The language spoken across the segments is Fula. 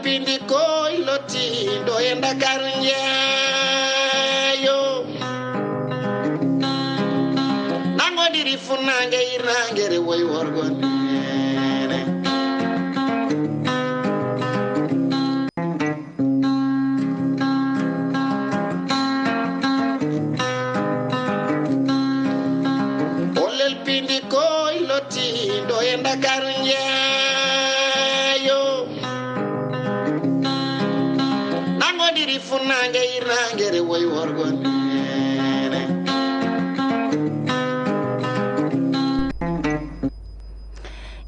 Piindi koy loti do e Dakar njeeyo nangodiri funange irangere woy worgon Olel Piindi koy loti do e Dakar njeeyo nangodiri funange irangere woy worgon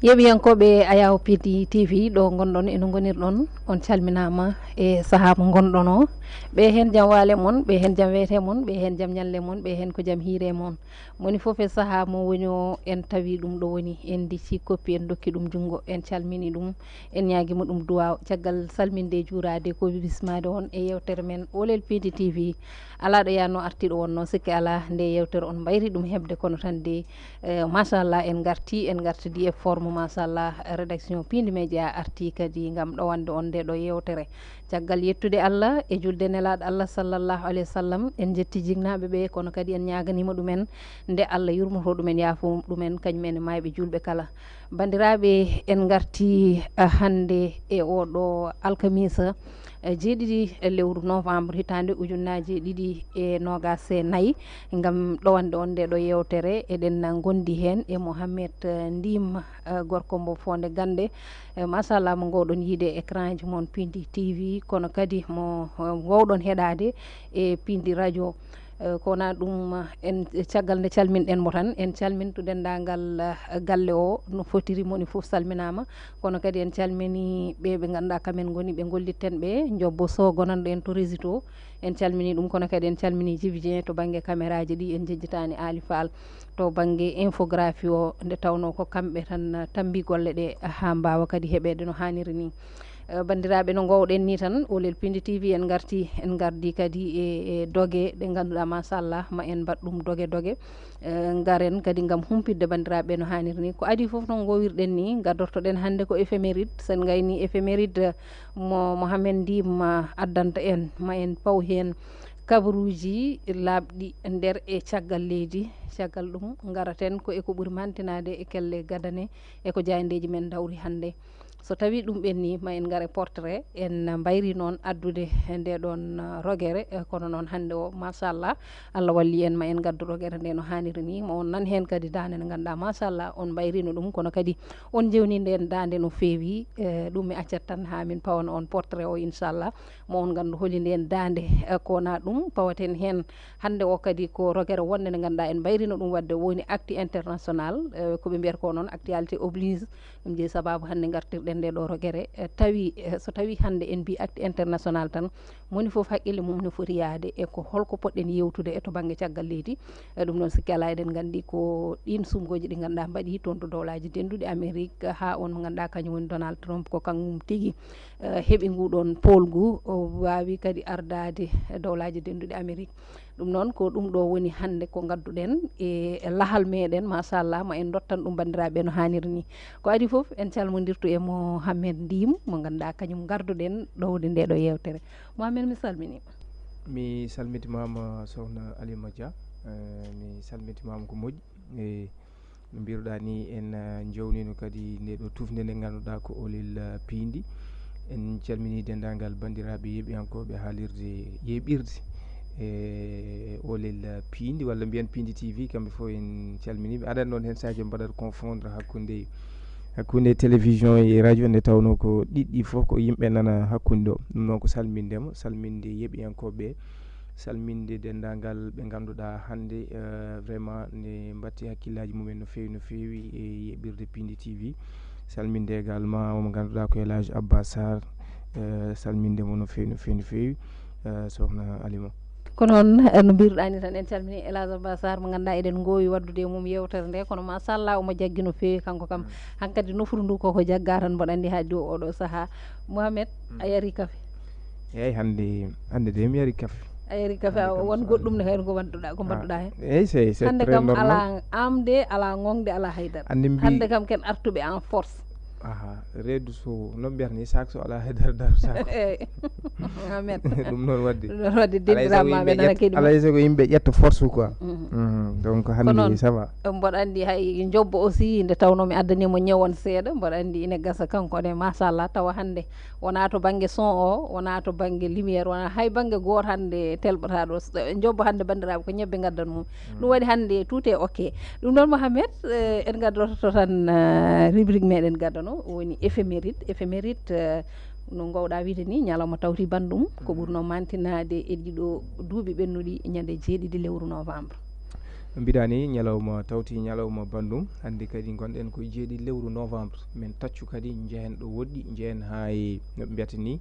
yeɓiyankoɓe Ayaw Piindi TV ɗo gonɗon eno gonirɗon on calminama e saaha mo gonɗon o ɓe hen jaam waale mon ɓe hen jaam weete mon ɓe hen jaam ñalle mon ɓe hen ko jaam hiire mon moni foof e saaha mo woni o en tawi ɗum ɗo woni en dicci koppi en dokki ɗum junggo en calmini ɗum en ñaguima ɗum duwaw caggal salminde juurade ko bismade on e yewtere men Olel Piindi TV ala ɗo yanno artiɗo wonno sikki ala nde yewtere on mbayri ɗum hebde kono tan de machallah en gartidi e forme machallah rédaction Piindi Média arti kadi gam ɗowande on nde ɗo yewtere caggal yettude Allah e julde nelaɗo Allah sallllahu alayhi wa sallam en jetti jignaɓe ɓe kono kadi en ñaganima ɗumen nde Allah yurmoto ɗumen yaafo ɗumen kañumen e mayɓe julɓe kala bandiraɓe en garti hande e oɗo alkamisa jeeɗiɗi lewru novembre hitande ujunnaji ɗiɗi e nogas e nayyi gam ɗowande on nde ɗo yewtere eɗen gondi hen e Mouhamed Ndim gorko mbo Fonde Gande machallah mo gowɗon yiide écran ji moon Piindi TV kono kadi mo gowɗon heɗade e Piindi radio kona ɗum en caggal nde calminɗen mo tan en calmintu dendagal galle o no fotiri moni foof salminama kono kadi en calmini ɓe ganduɗa kamen goni ɓe gollitten ɓe jobbo so gonanɗo en to rési to en calmini ɗum kono kadi en calmini Djiby Dieng to banggue caméra ji ɗi en jejjitani Ali Fall to banggue infographie o nde tawno ko kamɓe tan tambi golle ɗe ha mbawa kadi heeɓede no hanniri ni bandiraɓe no gowɗen ni tan Olel Piindi TV en gardi kadi e dogue ɗe ganduɗa machallah ma en mbat ɗum dogue garen kadi gam humpidde bandiraɓe no hanniri ni ko adi foof noon gowirɗen ni gaddortoɗen hande ko éphéméride sen gayni éphéméride mo Mouhamed Ndim addanta en ma en paw hen kabaruji labɗi nder e caggal leydi caggal ɗum garaten ko eko ɓuuri mantinade e kelle gadane eko jayandeji men dawri hande so tawi ɗum ɓenni ma en gaare portrait en mbayri noon addude nde ɗon rogere kono noon hande o machallah Allah walli en ma en gaddu rogere nde no hanniri ni ma on nan hen kadi dande nde ganduɗa machallah on mbayrino ɗum kono kadi on jewni nden dande no feewi ɗum mi accat tan ha min pawana on portrait o inchallah mo on gandu holi nden dande kona ɗum pawaten hen hande o kadi ko rogere wonde nde ganduɗa en mbayrino ɗum wadde woni actu international koɓe mbiyata ko noon actualité oblige ɗum jeeyi sababu hande gartirɗen nde ɗo rogere tawi so tawi hande en mbi acte international tan moni foof haqqille mum no foti yaade e ko holko poɗɗen yewtude e to banggue caggal leydi ɗum noon sikki ala eɗen gandi ko ɗin sumgoji ɗi ganduɗa mbaɗi toon to dowlaji denduɗe Amérique ha on mo ganduɗa kañum woni Donald Trump ko kañum tigui heeɓi nguɗon polgu o wawi kadi ardade dowlaji denduɗe Amérique ɗum noon ko ɗum ɗo woni hande ko gadduɗen e lahal meɗen machallah ma en dottan ɗum bandiraɓe no hanniri ni ko adi foof en calmodirtu e Mouhamed Ndim mo ganduɗa kañum garduɗen ɗowde nde ɗo yewtere Mouhamed mi salminima mi salmitimama sohna Alima Dia mi salmitimama ko moƴƴi e no mbiruɗa ni en jownino kadi nde ɗo tufde nde ganduɗa ko Olel Piindi en calmini dendagal bandiraɓe yeeɓiyankoɓe haalirde yeeɓirde e Olel Piindi walla mbiyen Piindi TV kamɓe fof en calminiɓe aɗani noon hen sahaji mbaɗat confondre hakkude télévision e radio nde tawno ko ɗiɗɗi fof ko yimɓe nana hakkude ɗo ɗum noon ko salmindema salminde yeeɓiyankoɓe salminde dendagal ɓe ganduɗa hande vraiment ne mbatti hakkillaji mumen no fewi e yeɓirde Piindi TV salminde également omo ganduɗa ko Elage Abba Sarr salmindemo no fewi sohna Alima ko noon no mbiruɗani tan en calmini Elage Abba Sarr mo ganduɗa eɗen gowi waddude mum yewtere nde kono machallah omo jaggi no fewi kanko kam hankkadi nofuru ndu koko jagga tan mboɗa andi ha jo oɗo saaha Mouhamed a yari kafe eyyi hande de mi yari kafe a yari kafe won goɗɗum ne kayno ko mbadduɗa hen eyyi c'est hande kam ala amde ala gongde ala haydara hande kam ken artuɓe en force aha reedu so no mbiyatni sac so ala dar sac amen ɗum noon wadde deddiramaɓe nana kadi alay sago yimɓe ƴetta force quoi donc hande ça va mboɗo andi hay jobbo aussi nde tawno mi addanimo ñewon seeɗa mboɗo andi ine gasa kanko ne machallah tawa hande wona to banggue son o wona to banggue lumiére wona hay banggue goto hande telɓata ɗo jobbo hande bandiraɓe ko ñebbe gaddan mum ɗum waɗi hande tout est ok ɗum noon Mohamed en gaddoto tan rubrique meɗen gaddano woni éphéméride no gowɗa wiide ni ñalawma tawti bandum ko ɓurno mantinade e ɗiɗo duuɓi ɓennuɗi ñande 7 lewru novembre mbiɗa ni ñalawma tawti ñalawma bandum hande kadi gonɗen koye 7 lewru novembre min taccu kadi jehen ɗo woɗɗi jehen hay noɓe mbiyata ni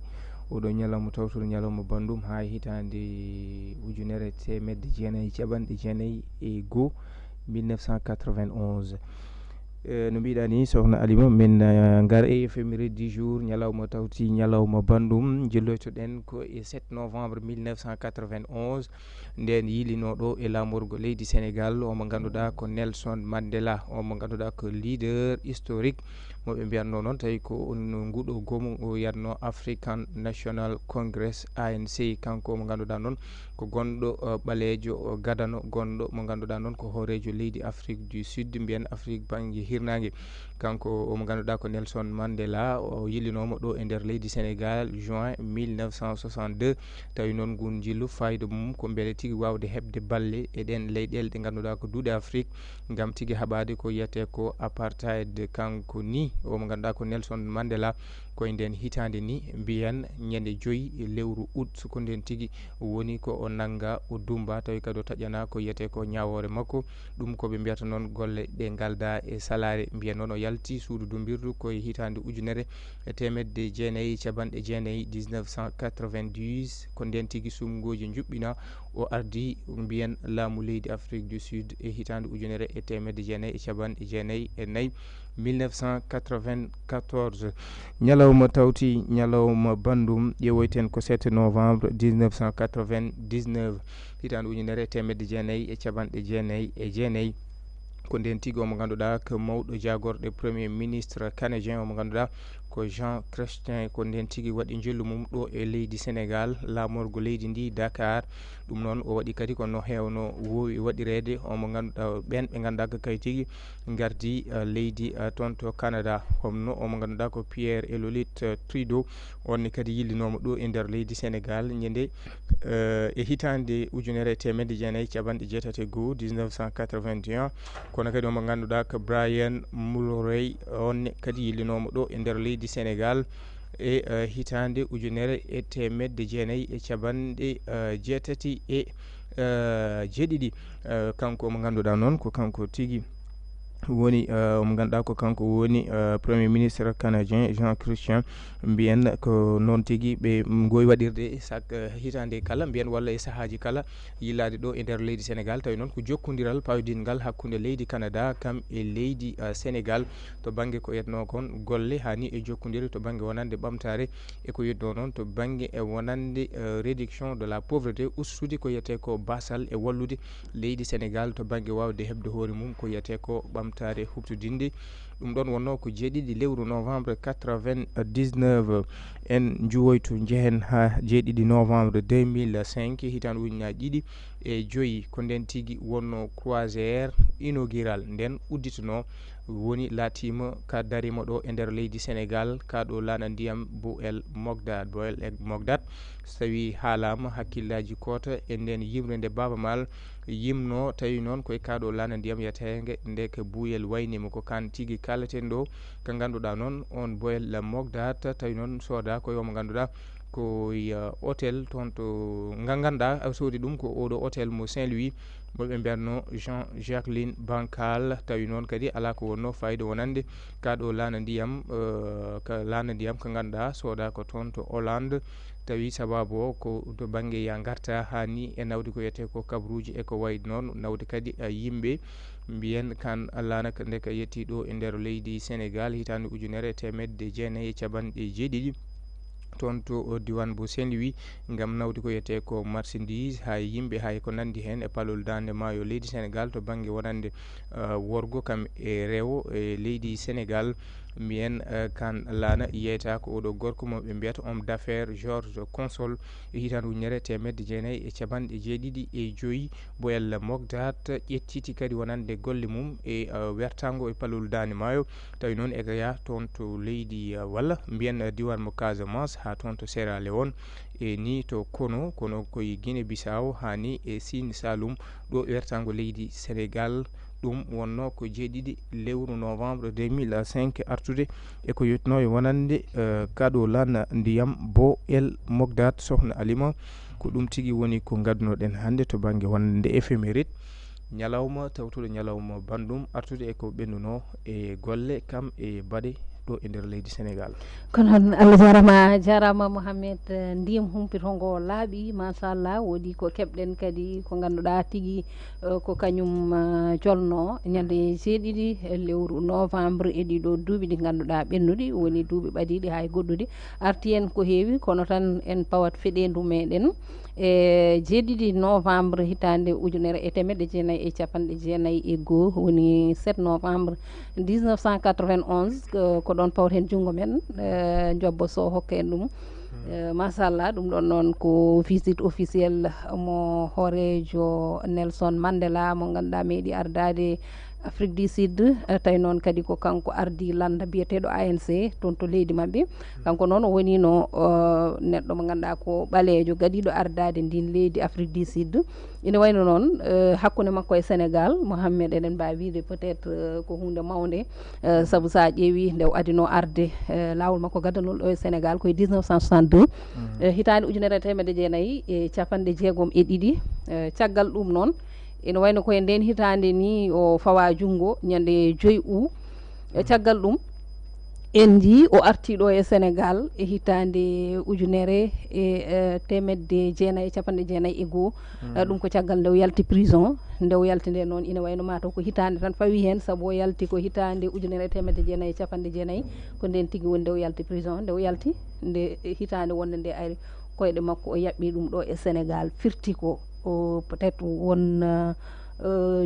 oɗo ñalawma tawtuɗo ñalawma bandum ha hitande ujunere temedde jeenayyi caɓanɗe jeenayyi e goho 1991 no mbiɗa ni sohna Alima min gar e éphéméride du jour ñalawma tawti ñalawma bandum jelloytoɗen ko e 7 novembre 1991 nden yilinoɗo e lamorgo leydi Sénégal omo ganduɗa ko Nelson Mandela omo ganduɗa ko leader historique moɓe mbiyatno noon tawi ko on nguɗo gomo o yatno African National Congress ANC kanko mo ganduɗa noon ko gonɗo ɓalejo gadano gonɗo mo ganduɗa noon ko hoorejo leydi Afrique du Sud mbiyen Afrique banggue hirnangue kanko omo ganduɗa ko Nelson Mandela o yillinomo ɗo e nder leydi Sénégal juin 1962 tawi noon ngun jillu fayida mum ko beele tigui wawde hebde balle e ɗen leyɗele ɗe ganduɗa ko duuɗe Afrique gam tigui haɓade ko yiyate ko apartheid kanko ni omo ganduɗa ko Nelson Mandela koye nden hitande ni mbiyen ñande 5 lewru août soko nden tigui woni ko o nangga o dumba tawi kadi o taƴana ko yiyate ko ñawore makko ɗum koɓe mbiyata noon golle ɗe galda e salare mbiyen noon o yalti suudu dumbirdu koye hitande ujunere e temedde jeenayyi caɓanɗe jeenayyi 1990 ko nden tigui sumgoji juɓɓina o ardi mbiyen laamu leydi Afrique du Sud e hitande ujunere e temedde jeenayyi e caɓanɗe jeenayyi e nayyi 1994 ñalawma tawti ñalawma bandum ƴeewoyten ko 7 novembre 1999 hitande ujunere e temedde jeenayyi e caɓanɗe jeenayyi e jeenayyi ko nden tigui omo ganduɗa ko mawɗo jagorɗo premier ministre canadien omo ganduɗa ko Jean Chrétien ko nden tigui waɗi jillu mum ɗo e leydi Sénégal lamorgo leydi ndi Dakar ɗum noon o waɗi kadi kono hewno wowi waɗirede omo ganduɗa ɓen ɓe ganduɗa ko kay tigui gardi leydi toon to Canada homno omo ganduɗa ko Pierre Elliott Trudeau onne kadi yillinomo ɗo e nder leydi Sénégal ñande e hitande ujunere e temedde jeenayyi caɓanɗe jeetati e goho 1981 kono kadi omo ganduɗa ko Brian Mulroney onne kadi yillinomo ɗo e nder leydi Sénégal e hitande ujunere e temedde jeenayyi e caɓanɗe jeetati e jeeɗiɗi kanko omo ganduɗa noon ko kanko tigui woni omo ganduɗa ko kanko woni premier ministre canadien Jean Chrétien mbiyen ko noon tigui ɓe gowi waɗirde hitande kala mbiyen walla e sahaji kala yillade ɗo e nder leydi Sénégal tawi noon ko jokkodiral pawdingal hakkude leydi Canada kam e leydi Sénégal to banggue ko yetno kon golle hani e jokkodire to banggue wonande ɓamtare e ko yetno noon to banggue e wonande réduction de la pauvreté ustude ko yiyate ko basal e wallude leydi Sénégal to banggue wawde hebde hoore mum ko yiyate ko ɓamtare huftodinde ɗum ɗon wonno ko jeeɗiɗi lewru novembre 99 en juwoytu jehen ha jeeɗiɗi novembre 2005 hitande ujunnaji ɗiɗi e joyyi ko nden tigui wonno croisiére inaugural nden udditano woni laatima ka darima ɗo e nder leydi Sénégal kaɗo lana ndiyam Bou El Mogdad so tawi haalama hakkillaji koota e nden yimre nde Baaba Maal yimno tawi noon koye kaɗo lana ndiyam yetege nde ko Bou El waynima ko kan tigui kaleten ɗo ko ganduɗa noon on Bou El Mogdad tawi noon sooda ko yomo ganduɗa ko hôtel toon to gandanɗa soodi ɗum ko oɗo hôtel mo Saint-Louis moɓe mbiyatno Jean-Jacqueline Bancal tawi noon kadi ala ko wonno fayida wonande kaɗo lana ndiyam ko lana ndiyam ko ganduɗa sooda ko toon to Hollande tawi sababu o ko to banggue ya garta hani e nawde ko wiyete ko kabruji e ko wayi noon nawde kadi yimɓe mbiyen kan lanaka nde ka yetti ɗo e nder leydi Sénégal hitande ujunere e temedde jeenayyi e caɓanɗe jeeɗiɗi toon to diwan bo Saint-Louis gam nawde ko yiyete ko marchandise ha yimɓe hay ko nandi hen e palol dande maayo leydi Sénégal to banggue wonande worgo kam e rewo e leydi Sénégal mbiyen kan lana yeyta ko oɗo gorko mo ɓe mbiyata homme d'affaires Georges Consol e hitande ujunere temedde jeenayyi e capanɗe jeeɗiɗi e joyyi Bou El Mogdad ƴettiti kadi wonande golle mum e wertago e palol Dande Maayo tawi noon eko ya toon to leydi walla mbiyen diwan mo Casamance ha toon to Sierra Leone e ni to kono koye Guinée Bissau hani e Sine Saloum ɗo wertago leydi Sénégal ɗum wonno ko jeeɗiɗi lewru novembre 2005 artude eko yetno e wonande kaɗo lan ndiyam Bou El Mogdad sohna Alima ko ɗum tigi woni ko gaddunoɗen hande to banggue wonde éphéméride ñalawma tawtuɗo ñalawma bandum artude eko ɓennuno e golle kam e baɗe ɗo e nder leydi Sénégal. kono noon Allah jarama Mouhamed ndiyam humpitongo laaɓi machallah woodi ko keɓɗen kadi ko ganduɗa tigui ko kañum jolno ñande jeeɗiɗi lewru novembre e ɗiɗo duuɓi ɗi ganduɗa ɓennuɗi woni duuɓi ɓadiɗi hay goɗɗuɗi arti en ko heewi kono tan en pawat feɗendu meɗen e jeeɗiɗi novembre hitande ujunere e temedde jeenayyi e capanɗe jeenayyi e goho woni 7 novembre 1991 ko ɗon pawten junngo men jobbo so hokka en ɗum machallah ɗum ɗon noon ko visite officielle mo hoorejo Nelson Mandela mo ganduɗa meeɗi ardade Afrique du Sud tawi noon kadi ko kanko ardi landa biyeteɗo ANC toon to leydi mabɓe kanko noon o woni no neɗɗo mo ganduɗa ko ɓalejo gaɗiɗo ardade ndin leydi Afrique du Sud ina wayno noon hakkude makko e Sénégal Mouhamed eɗen mbawi wiide peut être ko hunde mawde saabu sa ƴeewi nde o adino arde lawol makko gaddanol ɗo e Sénégal koye 1962 hitande ujunere temedde jeenayyi e capanɗe jeegom e ɗiɗi caggal ɗum noon ina wayno koye nden hitande ni o fawa jungo ñande 5 août caggal ɗum en ji o artiɗo e Sénégal e hitande ujunere e temedde jeenayyi capanɗe jeenayyi e goho ɗum ko caggal nde o yalti prison nde o yalti nde noon ina wayno mataw ko hitande tan fawi hen saabu o yalti ko hitande ujunere e temedde jeenayyi capanɗe jeenayyi ko nden tigui woni nde o yalti prison nde o yalti nde hitande wonde nde ari koyɗe makko o yaɓɓi ɗum ɗo e Sénégal firti ko peut être won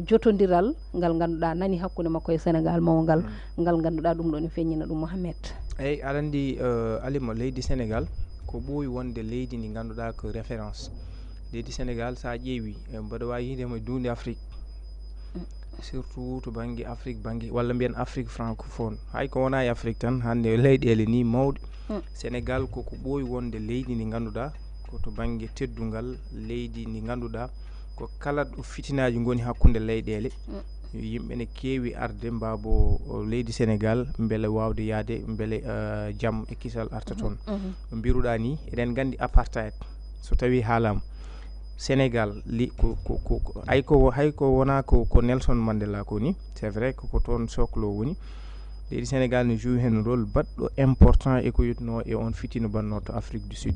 jotodiral ngal ganduɗa nani hakkude makko e Sénégal mawgal ngal ganduɗa ɗum ɗon e feññina ɗum Mouhamed eyyi aɗa andi Alima leydi Sénégal ko ɓooyi wonde leydi ndi ganduɗa ko référence leydi Sénégal sa ƴeewi mbaɗa wawi yidemo e duundi Afrique surtout to banggue Afrique banggue walla mbiyen Afrique francophone hay ko wona e Afrique tan hande leyɗele ni mawɗe Sénégal koko ɓooyi wonde leydi ndi ganduɗa ko to banggue teddungal leydi ndi ganduɗa ko kala ɗo fitinaji goni hakkude leyɗele yimɓe ne keewi arde mbabo leydi Sénégal beele wawde yaade beele jaam e kisal arta toon no mbiruɗa ni eɗen gandi apartheid so tawi haalama Sénégal hayko wona ko Nelson Mandela ko ni c'est vrai ko toon soklo woni leydi Sénégal ne joue hen rôle baɗɗo important e ko yitno e on fitina banno to Afrique du Sud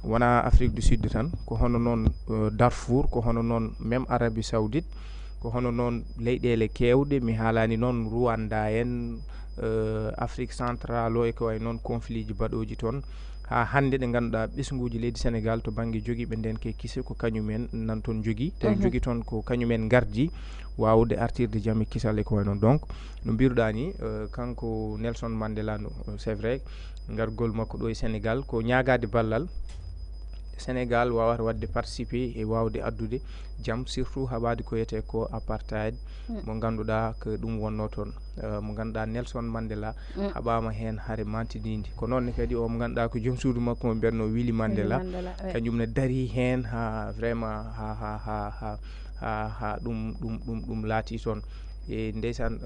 wona Afrique du Sud tan ko hono noon Darfour ko hono noon même Arabie Saoudite ko hono noon leyɗele kewɗe mi haalani noon Rwanda en Afrique central o e ko way noon conflit ji baɗoji toon ha hande ɗe ganduɗa ɓesguji leydi Sénégal to banggue joguiɓe nden ke kise ko kañumen nan toon jogui tawi jogui toon ko kañumen gardi wawde artirde jaam e kisal e ko way noon donc no mbiruɗa ni kanko Nelson Mandela no c'est vrai gargol makko ɗo e Sénégal ko ñagade ballal Sénégal wawata wadde participer e wawde addude jaam surtout haɓade ko wiyete ko apartheid mo ganduɗa ko ɗum wonno toon mo ganduɗa Nelson Mandela haɓama hen haare mantididi ko noonne kadi o mo ganduɗa ko joom suudu makko mo mbiyatno Willy Mandela kañum ne daari hen ha vraiment ha ɗum laati toon e ndeysan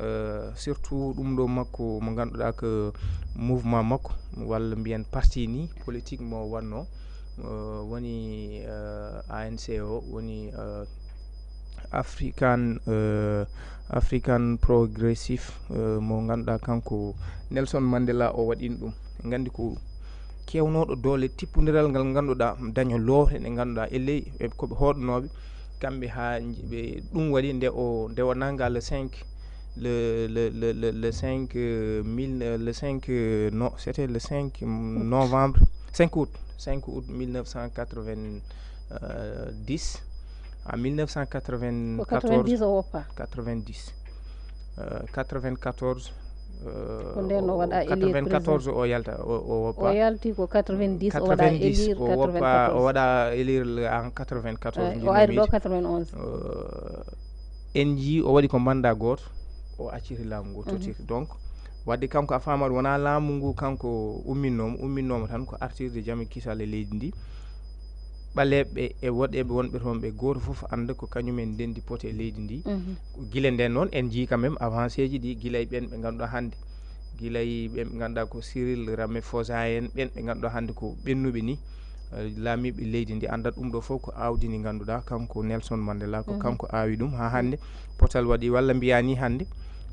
surtout ɗum ɗo makko mo ganduɗa ko mouvement makko walla mbiyen parti ni politique mo wanno woni ANC o woni African Progressive mo ganduɗa kanko Nelson Mandela o waɗino ɗum gandi ko kewnoɗo doole tippodiral ngal ganduɗa daña lowre ɗe ganduɗa elle koɓe hoɗonoɓe kamɓe ha ɓe ɗum waɗi nde o nanga le 5 le 5 non c'était le 5 novembre 5 août 1990 en 1994 94 no waɗa élire 94 o yalta o woppa o yalti ko 90 o waɗa élire 94 o waɗa élire en 94 o ari ɗo 91 en jii o waɗi ko manda goto o acciri laamu ngu totiri donc wadde kanko a famat wona laamu ngu kanko umminnoma tan ko artirde jaami kisal e leydi ndi ɓaleɓe e woɗeɓe wonɓe toon ɓe goto foof anda ko kañumen ndendi pote e leydi ndi guila nden noon en jii quand même avancé ji ɗi guilay ɓen ɓe ganduɗa hannde guilay ɓen ɓe ganduɗa ko Cyril Ramaphosa en ɓen ɓe ganduɗa hannde ko ɓennuɓe ni laamiɓe leydi ndi andat ɗum ɗo fof ko awdi ndi ganduɗa kanko Nelson Mandela ko kanko awi ɗum ha hannde potal waɗi walla mbiya ni hannde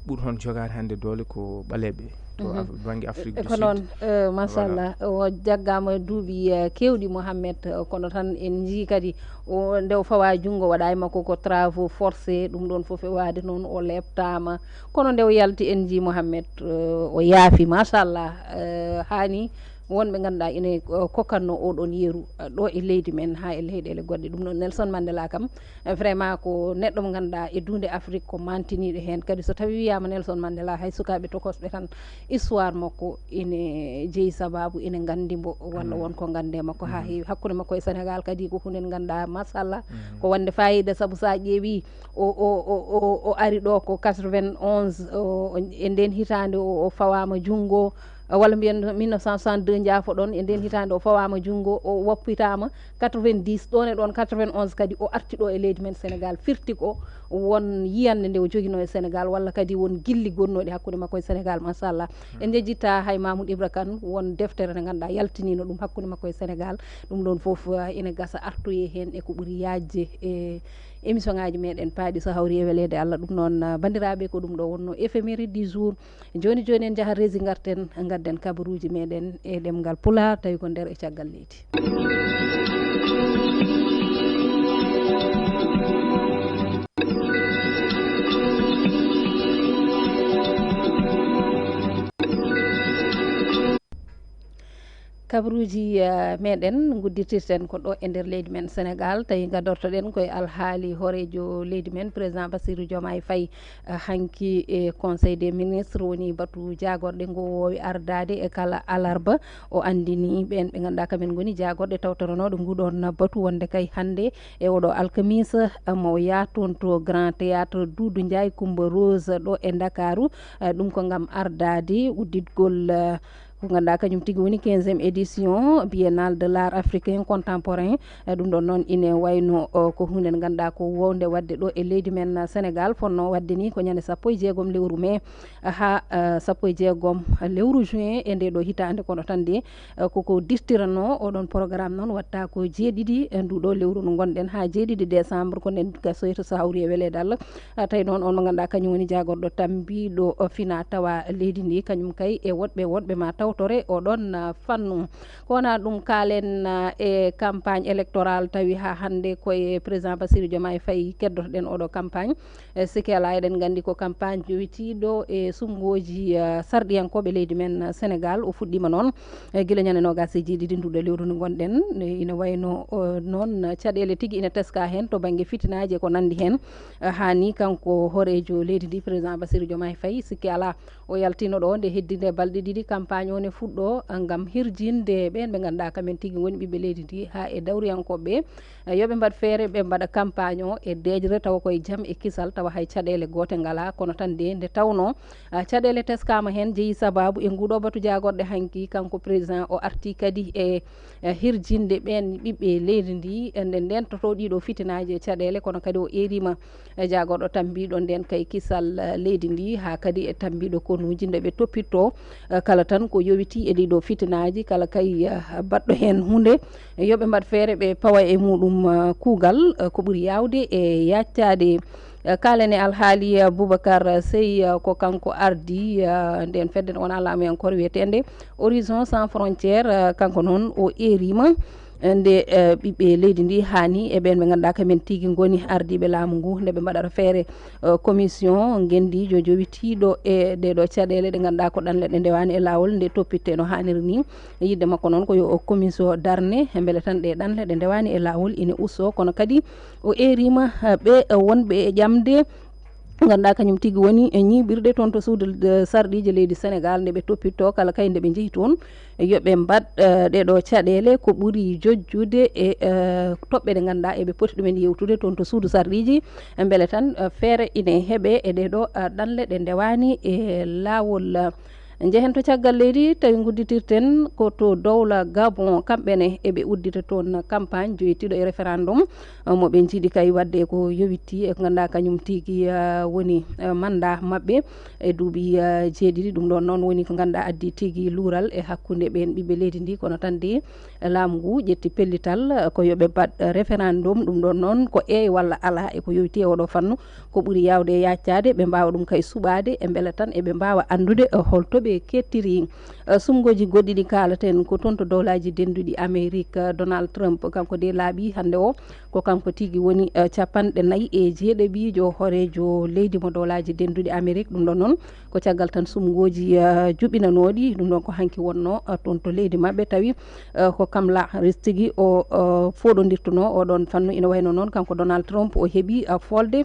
ɓuuri hon jogade hannde doole ko ɓaleɓe to banggue Afrique du Sud ko noon machallah o jaggama duuɓi kewɗi Mouhamed kono tan en jii kadi o nde o fawa junggo waɗa e makko ko travaux forcé ɗum ɗon foof e wade noon o lebtama kono nde o yalti en jii Mouhamed o yaafi machallah hani wonɓe ganduɗa ine kokkanno oɗon yeeru ɗo e leydi men ha e leyɗele goɗɗe ɗum noon Nelson Mandela kam vraiment ko neɗɗo mo ganduɗa e dunde Afrique ko mantiniɗo hen kadi so tawi wiyama Nelson Mandela hay sukaɓe tokosɓe tan histoire makko ine jeeyi sababu ine gandimo walla wonko gande makko ha heewi hakkude makko e Sénégal kadi ko hunde ganduɗa machallah ko wonde fayida saabu sa ƴeewi o ari ɗo ko 91 e nden hitande o fawama junggo walla mbiyen 1962 jaafo ɗon e nden hitande o fawama junggo o woppitama 90 ɗon e ɗon 91 kadi o arti ɗo e leydi men Sénégal firti ko won yiyande nde o joguino e Sénégal walla kadi won gilli gonnoɗi hakkude makko e Sénégal machallah en jejjitta hay Mamoudou Ibra Kane won deftere nde ganduɗa yaltinino ɗum hakkude makko e Sénégal ɗum ɗon foof ina gasa artoye hen e ko ɓuuri yajde e émission ngaji meɗen paaɗi so hawri e welede Allah ɗum noon bandiraɓe ko ɗum ɗo wonno éphéméride du jour joni joni en jaaha rési garten gadden kabaruji meɗen e ɗemgal pulaar tawi ko nder e caggal leydi kabaruji meɗen gudditirten ko ɗo e nder leydi men Sénégal tawi gaddortoɗen koye alhaali horejo leydi men président Bassirou Diomaye Faye hanki e conseil des ministres woni batu jagorɗe ngo wowi ardade e kala alarba o andini ɓen ɓe ganduɗa kamen goni jagorɗe tawtoranoɗo nguɗon batu wonde kay hande e oɗo alkamisa mo yaton to grand théâtre Doudou Ndiaye Coumba Rose ɗo e Dakaru ɗum ko gam ardade udditgol ko ganduɗa kañum tigui woni 15e édition biennale de l'art africain contemporain ɗum ɗon noon ine wayno ko hunde nde ganduɗa ko wonde wadde ɗo e leydi men Sénégal fonno wadde ni ko ñande 16 lewru mai ha 16 lewru juin e nde ɗo hitande kono tan de koko dirtirano oɗon programme noon watta ko jeeɗiɗi nduɗo lewru no gonɗen ha jeeɗiɗi décembre ko nden gasoyto so hawri e welede Allah tawi noon on mo ganduɗa kañum woni jagorɗo tambiɗo fina tawa leydi ndi kañum kay e woɗɓe ma tawtore oɗon fannu ko wona ɗum kaalen e campagne électorale tawi ha hande koye président Bassirou Diomaye Faye keddotoɗen oɗo campagne siki ala eɗen gandi ko campagne jowitiɗo e sumgoji sarɗiyankoɓe leydi men Sénégal o fuɗɗima noon guila ñande nogas e jeeɗiɗi nduɗo lewru ndu gonɗen ina wayno noon caɗele tigui ina teska hen to banggue fitinaji ko nandi hen hani kanko horejo leydi ndi président Bassirou Diomaye Faye sikki ala o yaltino ɗo nde heddinde balɗe ɗiɗi campagne o ne fuɗɗo gam hirjinde ɓen ɓe ganduɗa kamen tigui woni ɓiɓɓe leydi ndi ha e dawriyankoɓe yoɓe mbaɗ feere ɓe mbaɗa campagne o e dejre tawa koye jaam e kisal tawa hay caɗele gote ngala kono tan de nde tawno caɗele teskama hen jeeyi sababu e nguɗo batu jagorɗe hanki kanko président o arti kadi e hirjinde ɓen ɓiɓɓe leydi ndi nden ndentoto ɗiɗo fitinaji e caɗele kono kadi o erima jagorɗo tambiɗo nden kay kisal leydi ndi ha kadi e tambiɗo konuji ndeɓe toppitto kala tan ko yowiti e ɗiɗo fitinaji kala kay baɗɗo hen hunde yoɓe mbaɗ feere ɓe pawa e muɗum kuugal ko ɓuuri yawde e yaccade kalene alhaali Boubacar Sey ko kanko ardi nden fedde wona laamu encore wiyetende horizon sans frontiére kanko noon o erima nde ɓiɓɓe leydi ndi hani e ɓen ɓe ganduɗa kamen tigui goni ardiɓe laamu ngu nde ɓe mbaɗata feere commission gendijo jowitiɗo e ɗeɗo caɗele ɗe ganduɗa ko ɗanle ɗe ndewani e lawol nde toppitte no hanniri ni yidde makko noon ko yo commission darne beele tan ɗe ɗanle ɗe ndewani e lawol ine usso kono kadi o erima ɓe wonɓe e ƴamde ganduɗa kañum tigui woni e ñiɓirde toon to suudu sarɗiji leydi Sénégal nde ɓe toppitto kala kay nde ɓe jeehi toon yoɓe mbad ɗeɗo caɗele ko ɓuuri jojjude e toɓɓe ɗe ganduɗa eɓe poti ɗumen yewtude toon to suudu sarɗiji beele tan feere ine heeɓe e ɗeɗo ɗanle ɗe ndewani e lawol jehen to caggal leydi tawi gudditirten ko to dowla Gabon kamɓene eɓe uddita toon campagne joyettiɗo e référendum moɓe jiiɗi kay wadde ko yowitti e ko ganduɗa kañum tigui woni mandat mabɓe e duuɓi jeeɗiɗi ɗum ɗon noon woni ko ganduɗa addi tigui luural e hakkude ɓen ɓiɓɓe leydi ndi kono tan de laamu ngu ƴetti pellital ko yooɓe mbad référendum ɗum ɗon noon ko walla ala e ko yowitti e oɗo fannu ko ɓuuri yawde e yaccade ɓe mbawa ɗum kay suɓade e beele tan eɓe mbawa andude holtoɓe kettiri sumgoji goɗɗi ɗi kalaten ko toon to dowlaji denduɗi Amérique Donald Trump kanko de laaɓi hande o ko kanko tigui woni 49 horejo leydi mo dowlaji denduɗi Amérique ɗum ɗon noon ko caggal tan sumgoji juɓɓinanoɗi ɗum ɗon ko hanki wonno toon to leydi mabɓe tawi ko Kamala Harris tigui o foɗodirtuno oɗon fannu ina wayno noon kanko Donald Trump o heeɓi folde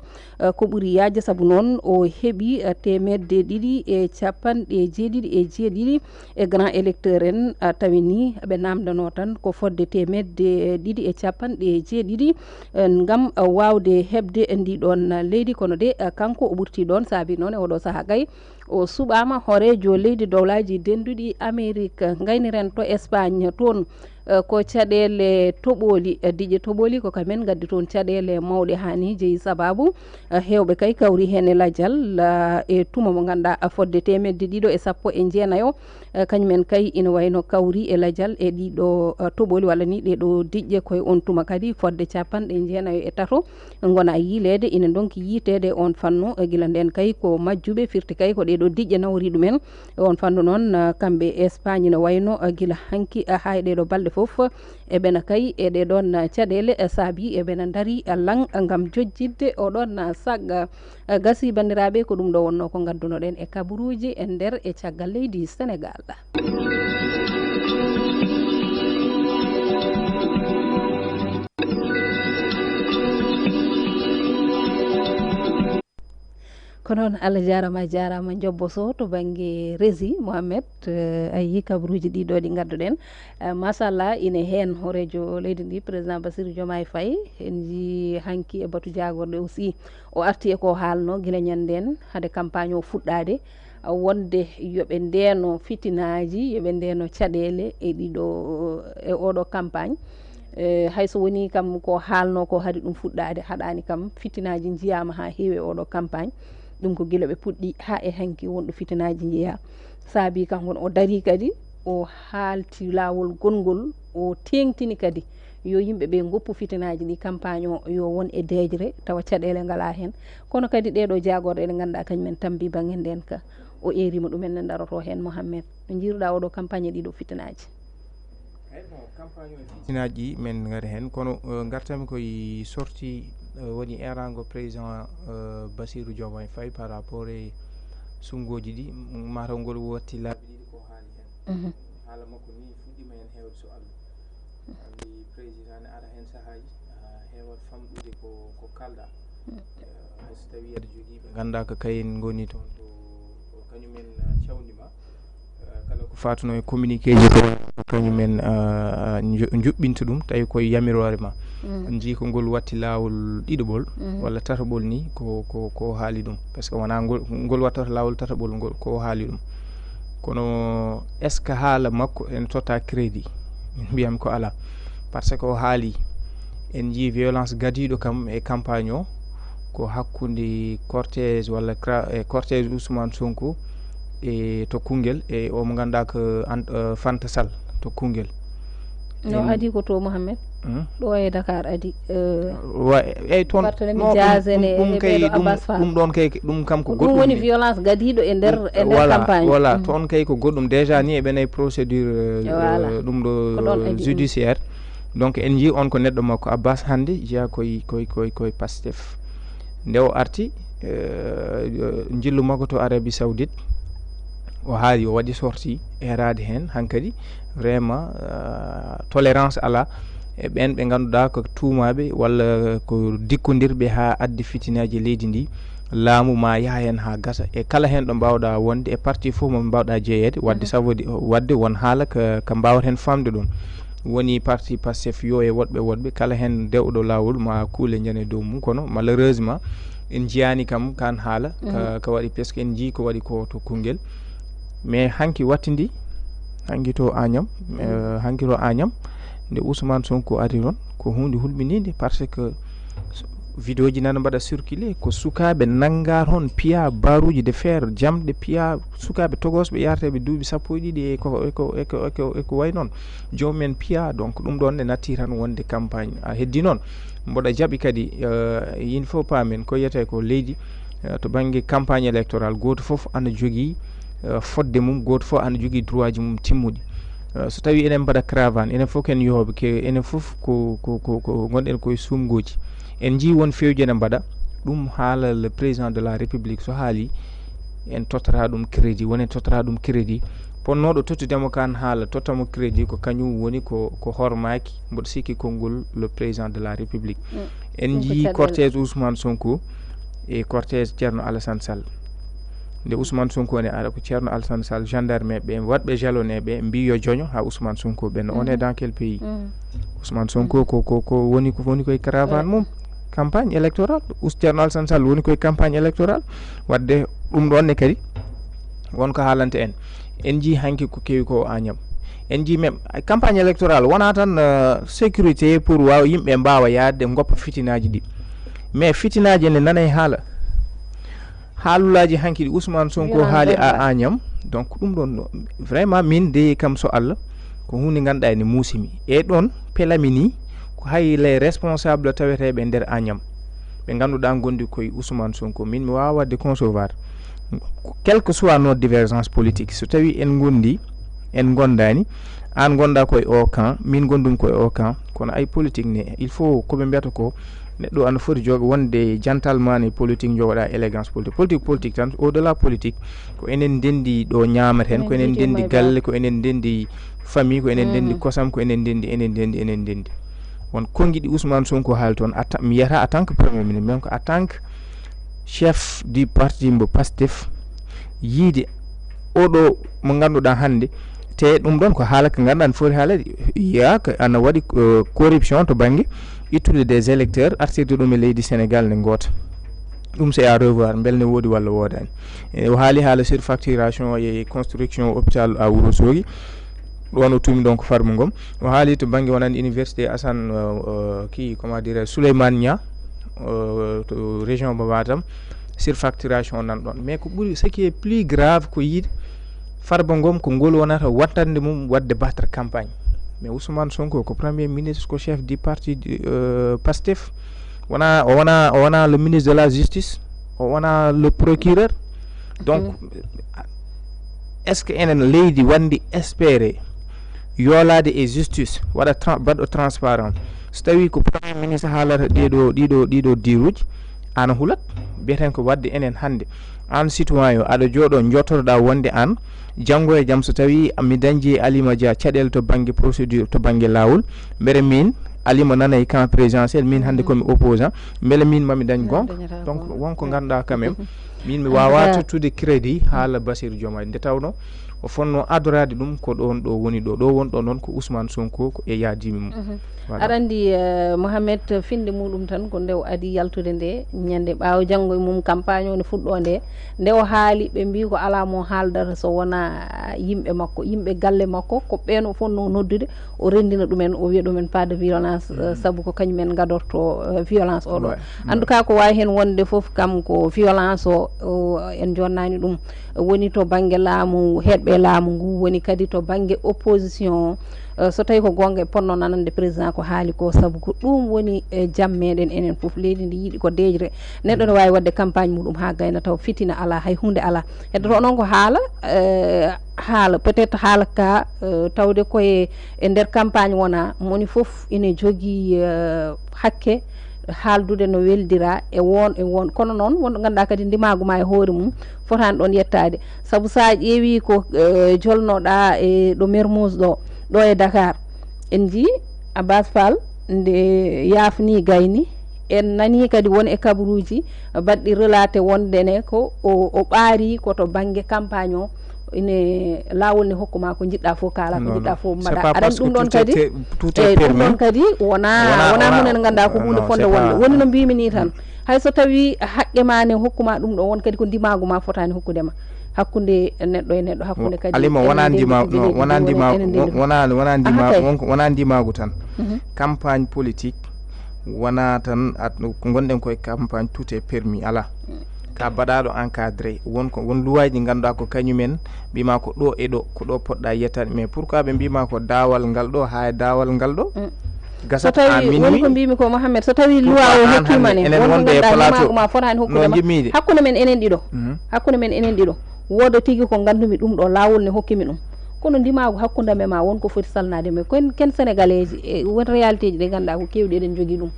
ko ɓuuri yajde saabu noon o heeɓi 277 e grand électeur en tawi ni ɓe namdano tan ko fodde 277 ngam wawde hebde ndiɗon leydi kono de kanko o ɓurti ɗon saabi noon e oɗo saaha kay o suɓama horejo leydi dowlaji denduɗi Amérique gayniren to Espagne toon ko caɗele toɓoli diƴe toɓoli ko kamen gaddi toon caɗele mawɗe hani jeeyi sababu hewɓe kay kawri hen e ladial e tuma mo ganduɗa fodde 219 kañumen kay ina wayno kawri e ladial e ɗiɗo toɓoli walla ni ɗeɗo diƴƴe koye on tuma kadi fodde 93 gona yiilede ina donki yiitede on fannu guila nden kay ko majjuɓe firti kay ko ɗeɗo diƴƴe nawri ɗumen on fannu noon kamɓe Espagne no wayno guila hanki ha e ɗeɗo balɗe foof eɓena kay e ɗeɗon caɗele saabi eɓena daari lang gam jojjidde oɗon sagga gasi bandiraɓe ko ɗum ɗo wonno ko gaddunoɗen e kabaruji e nder e caggal leydi Sénégal. ko noon Allah jarama jobboso to banggue rési Mohamed a yi kabaruji ɗiɗo ɗi gadduɗen machallah ine hen horejo leydi ndi président Bassirou Diomaye Faye en ji hanki e batu jagorɗe aussi o arti e ko haalno guila ñanden haade campagne o fuɗɗade wonde yoɓe ndeno fitinaji yoɓe ndeno caɗele e ɗiɗo e oɗo campagne hayso woni kam ko haalno ko haadi ɗum fuɗɗade haɗani kam fitinaji jiyama ha heewi oɗo campagne ɗum ko guila ɓe puɗɗi ha e hanki wonɗo fitinaji jeeya saabi kankon o daari kadi o haalti lawol gongol o tengtini kadi yo yimɓeɓe goppu fitinaji ɗi campagne o yo won e deejre tawa caɗele ngala hen kono kadi ɗeɗo jagorɗe ɗe ganduɗa kañumen tambi banggue nden ka o erima ɗumen ne daroto hen Mohamed no jiiruɗa oɗo campagne ɗiɗo fitinaji campagne fitinaji men gari hen kono gartami koye sorti woni erango président Bassirou Diomaye Faye par rapport e sungoji ɗi mataw ngol watti laaɓi ɗiɗi ko haali hen haala makko ni fuɗɗima hen hewde so Allah andi président ne ara hen saahaji hewat famɗude ko kalɗa hayso tawi aɗa jogui ɓe ganduɗa ko kayen goni toon to kañumen cawdima kala ko fatuno e communiqué ji ko kañumen juɓɓinta ɗum tawi koye yamirore ma jii ko ngol watti lawol ɗiɗoɓol walla tataɓol ni ko haali ɗum par ce que wona ngol wattata lawol tataɓol ngol ko haali ɗum kono est ce que haala makko en totta crédit min mbiyami ko ala par ce que o haali en jii violence gadiɗo kam e campagne o ko hakkude cortège walla cortège Ousmane Sonko e to Koungheul e o mo ganduɗa ko Fanta Sall to Koungheul no adi ko to Mohamed ɗo e Dakar adi eyyi toon ɗum ɗon kay ɗum kam ko goɗɗum woni violence gadiɗo e nder campagne voilà toon kay ko goɗɗum déjà ni eɓenayi procédure ɗum ɗo judiciaire donc en jii on ko neɗɗo makko Abbas hande jeeya koye Pastef nde o arti jillu makko to Arabie Saoudite o haali o waɗi sorti erade hen hankkadi vraiment tolérance ala e ɓen ɓe ganduɗa ko tuumaɓe walla ko dikkodirɓe ha addi fitinaji leydi ndi laamu ma yaha hen ha gasa e kala hen ɗo mbawɗa wonde e parti fof mo mbawɗa jeeyede wadde sabodi wadde won haala ka mbawat hen famde ɗon woni parti Pastef yo e woɗɓe kala hen dewɗo lawol ma kuule jane dow mum kono malheureusement en jiyani kam kan haala ka waɗi presque en jii ko waɗi ko to Koungheul mais hanki wattidi hanki to Agnam nde Ousmane Sonko ari ron ko hunde hulɓinide parce que vidéo ji nana mbaɗa circulé ko sukaɓe nanga toon piya baruji de fer jamɗe piya sukaɓe togosɓe yarteɓe duuɓi sappo e ɗiɗi eko way noon jomumen piya donc ɗum ɗon ne natti tan wonde campagne a heddi noon mboɗa jaaɓi kadi yin fof paamen ko yiyete ko leydi to banggue campagne électoral goto foof ana jogui fodde mum goto fof ana jogui droit ji mum timmuɗi so tawi enen mbaɗa caravane enen fof ken yohoɓe ke enen fof ko gonɗen koye sumgoji en jii won fewji ne mbaɗa ɗum haala le président de la république so haali en tottata ɗum crédit woni tottata ɗum crédit ponnoɗo tottudemo kan haala tottamo crédit ko kañum woni ko hormaki mboɗo sikki konngol le président de la république en jii cortège Ousmane Sonko e cortège Ceerno Alassane Sall nde Ousmane Sonko ne ara ko Ceerno Alassane Sall gendarme ɓe waɗɓe jalone ɓe mbi yo joño ha Ousmane Sonko ɓen on est dans quel pays Ousmane Sonko ko woni koye caravane mum campagne électorale Ceerno Alassane Sall woni koye campagne électorale wadde ɗum ɗon ne kadi wonko haalante en jii hanki ko kewi ko Agnam en jii même campagne électorale wona tan sécurité pour waw yimɓe mbawa yaadde goppa fitinaji ɗi mais fitinaji ne nana e haala haalulaji hanki ɗi Ousmane Sonko haali a Agnam donc ɗum ɗon vraiment min de kam so Allah ko hunde ganduɗa ene muusimi e ɗon pelami ni ko hay les responsable taweteɓe nder Agnam ɓe ganduɗa gondi koye Ousmane Sonko min mi wawa wadde concevoir quel que soit notre divergence politique so tawi en gondi en gondani an gonda koye o camp min gondumi koye o camp kono ay politique ne il faut koɓe mbiyata ko neɗɗo ana foti joga wonde jantalman e politique jogoɗa élégance politique tan au delà politique ko enen dendi ɗo ñamaten ko enen dendi galle ko enen dendi famille ko enen dendi kosam ko enen dendi won konguiɗi Ousmane Sonko haali toon mi yiyata en tant que premier ministre même ko en tant que chef du parti mbo Pastef yiide oɗo mo ganduɗa hande te ɗum ɗon ko haala ko ganduɗa ne foti haalede yiya ko ana waɗi corruption to banggue ittude des électeurs artirde ɗum e leydi Sénégal nde goota ɗum c'est à revoir bel ne woodi walla wodani o haali haala surfacturation e construction hôpital à Wourossogui ɗon o tumi donc farmu ngom o haali to banggue wonande université Assane comment dire Souleymane Nia to région mo Matam surfacturation nan ɗon mais ko ɓuuri ce qui est plus grave ko yiide farba ngom ko ngol wonata wattande mum wadde battre campagne mais Ousmane Sonko ko premier ministre ko chef du parti Pastef o wona le ministre de la justice o wona le procureur donc est ce que enen leydi wandi espéré yoolade e justice waɗa baɗɗo transparent so tawi ko premier ministre haalata ɗiɗo diruji an hulat mbiyeten ko wadde enen hande an citoyen aɗa jooɗo jottotoɗa wonde an janggo e jaam so tawi mi dañji Alima Dia caɗele to banggue procédure to banggue lawol mbere min Alima nana e camp présidentiel min hande komi opposant beele min mami dañ gonga donc wonko ganduɗa quand même min mi wawa tottude crédit haala Bassirou Diomaye nde tawno o fonno adorade ɗum ko ɗon ɗo woni ɗo wonɗo noon ko Ousmane Sonko ko e yaadimi mum aɗa andi Mohamed finde muɗum tan ko nde o adi yaltude nde ñande ɓaawo janggo e mum campagne o ne fuɗɗo nde o haali ɓe mbi ko ala mo haaldata so wona yimɓe makko yimɓe galle makko ko ɓen o fonno noddude o rendina ɗumen o wiya ɗumen pas de violence saabu ko kañumen gadorto violence oɗo en tout cas ko wawi hen wonde foof kam ko violence o en jonnani ɗum woni to banggue laamu heɗɓe laamu ngu woni kadi to banggue opposition so tawi ko gonga e ponno nanande président ko haali ko saabu ko ɗum woni jaam meɗen enen foof leydi ndi yiiɗi ko dejre neɗɗo ne wawi wadde campagne muɗum ha gayna taw fitina ala hay hunde ala heddoto noon ko haala peut être haala ka tawde koye e nder campagne wona moni foof ene jogui hakke haaldude no weldira e won kono noon wonɗo ganduɗa kadi ndimaguma e hoore mum fotani ɗon yettade saabu sa ƴeewi ko jolnoɗa e ɗo Mermoz ɗo e Dakar en jii Abbas Fall nde yafni gayni en nani kadi won e kabaruji badɗi relaté wondene ko o ɓaari koto banggue campagne o ine lawol ne hokkuma ko jiɗɗa fof kala ko jiɗɗa fof mbaɗa aɗan ɗum ɗon kadi eyyi ɗum ɗon kadi wona hunen ganda ko hunde fonde wonde woni no mbimi ni tan hayso tawi haqqe ma ne hokkuma ɗum ɗo won kadi ko ndimagu ma fotani hokkudema hakkude neɗɗo e neɗɗo hakkude kadi alima wona ndimagu tan campagne politique wona tan ko gonɗen koye campagne tout est permis ala ka baɗaɗo encadré won luwaji ɗi ganduɗa ko kañumen mbima ko ɗo e ɗo ko ɗo poɗɗa yettade mais pourquoi ɓe mbima ko dawal ngal ɗo ha dawal ngal ɗo so tawi woni ko mbimi ko Mohamed so tawi loi o hokkimane wonko ganduɗa ma fotani hokkudema hakkude men enen ɗiɗo wodo tigi ko gandumi ɗum ɗo lawol ne hokkimi ɗum kono ndimago hakkudame ma wonko foti salnade me ken sénégalais ji won réalité ji ɗe ganduɗa ko kewɗi eɗen jogui ɗum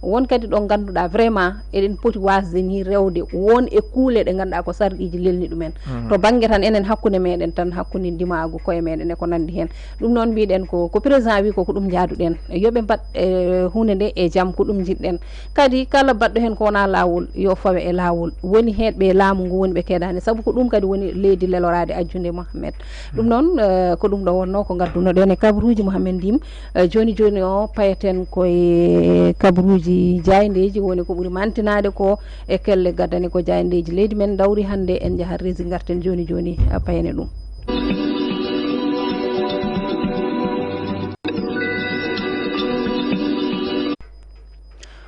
won kadi ɗo ganduɗa vraiment eɗen poti wasde ni rewde won e kuule ɗe ganduɗa ko sarɗiji lelni ɗumen to banggue tan enen hakkude meɗen tan hakkude ndimagu koye meɗen e ko nandi hen ɗum noon mbiɗen ko président wi ko ɗum jaaduɗen yoɓe mbat hunde nde e jaam ko ɗum jiɗɗen kadi kala baɗɗo hen ko wona lawol yo fawe e lawol woni heɗɓe laamu ngu woni ɓe keedani saabu ko ɗum kadi woni leydi lelorade ajjude Mohamed ɗum noon ko ɗum ɗo wonno ko gadduno ɗen e kabaruji Mohamed Ndim joni joni o payeten koye kabaruji jayndeji woni ko ɓuuri mantinade ko e kelle gaddani ko jayndeji leydi men dawri hande en jaahat rési garten joni joni payene ɗum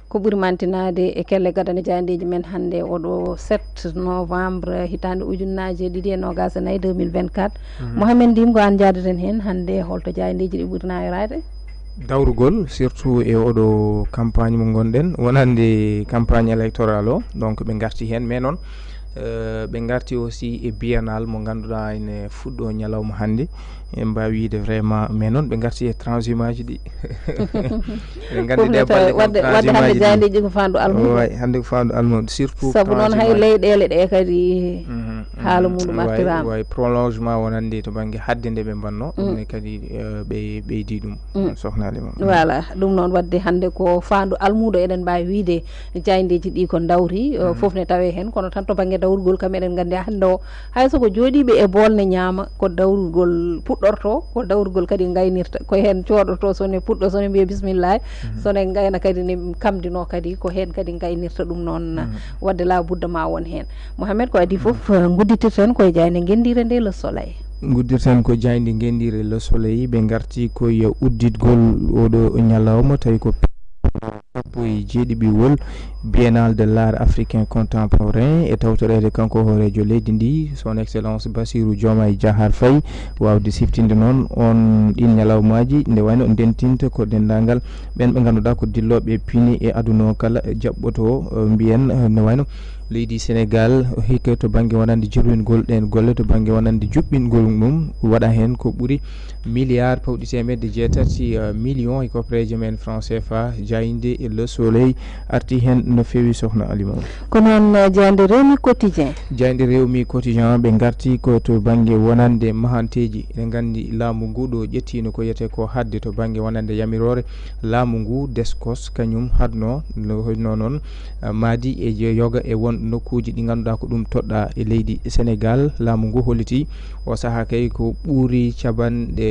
ko ɓuuri mantinade e kelle gaddani jayndeji men hande oɗo 7 novembre hitande ujunnaje 2024 Mohamed Ndim ko an jadaten hen hande holto jayndeji ɗi ɓuuri nayorade dawrugol surtout e oɗo campagne mo gonɗen wonande campagne électoral o donc ɓe garti hen mais noon ɓe garti aussi e biennale mo ganduɗa ene fuɗɗo ñalawma hande en mbawi wiide vraiment mais noon ɓe garti e transhumage ɗi ɓe gandi ɗe wadde hande jayndeji ko fandu almudo way hande ko fandu almudo surtout saabu noon hay leyɗele ɗe kadi haala muɗum artirama way prolongement wonande to banggue hadde nde ɓe mbanno ɗumne kadi ɓe ɓeydi ɗum sohnali ma voilà ɗum noon wadde hande ko fandu almudo eɗen mbawi wiide jayndeji ɗi ko dawri foof ne tawe hen kono tan to banggue dawrugol kam eɗen gandi hande o hayso ko jooɗiɓe e bolne ñaama ko dawrugol puɗɗorto ko dawrugol kadi gaynirta ko hen coɗoto sone puɗɗo sone mbiya bisimillah sone gayna kadi ne kamdino kadi ko hen kadi gaynirta ɗum noon wadde la budda ma won hen Mohamed ko adi foof gudditirten koye jayde gendire nde le soleil guddirten ko jayde gendire le soleil ɓe garti koye udditgol oɗo ñalawma tawi ko sappo e jeeɗiɓiwol biennale de l'art africain contemporain e tawtorede kanko hoorejo leydi ndi son excellence Bassirou Diomaye Diakhar Faye wawde siftinde noon on ɗin ñalawmaji nde wayno dentinta ko dendagal ɓen ɓe ganduɗa ko dilloɓe piini e aduna o kala jaɓɓoto mbiyen ne wayno leydi Senegal hikka to banggue wonande jirwingol ɗen golle to banggue wonande juɓɓingol mum waɗa hen ko ɓuuri milliard pawɗi temedde jeetati million e koppareje men franc CFA jayinde e le soleil arti hen no fewi sohna Alima ko noon jayde rewmi quotidien ɓe garti ko to banggue wonande mahanteji eɗen gandi laamu ngu ɗo ƴettino ko yiyete ko hadde to banggue wonande yamirore laamu ngu descos kañum hadno no noon maadi e yoga e won nokkuji ɗi ganduɗa ko ɗum toɗɗa e leydi Sénégal laamu ngu holliti o saaha kay ko ɓuuri caɓanɗe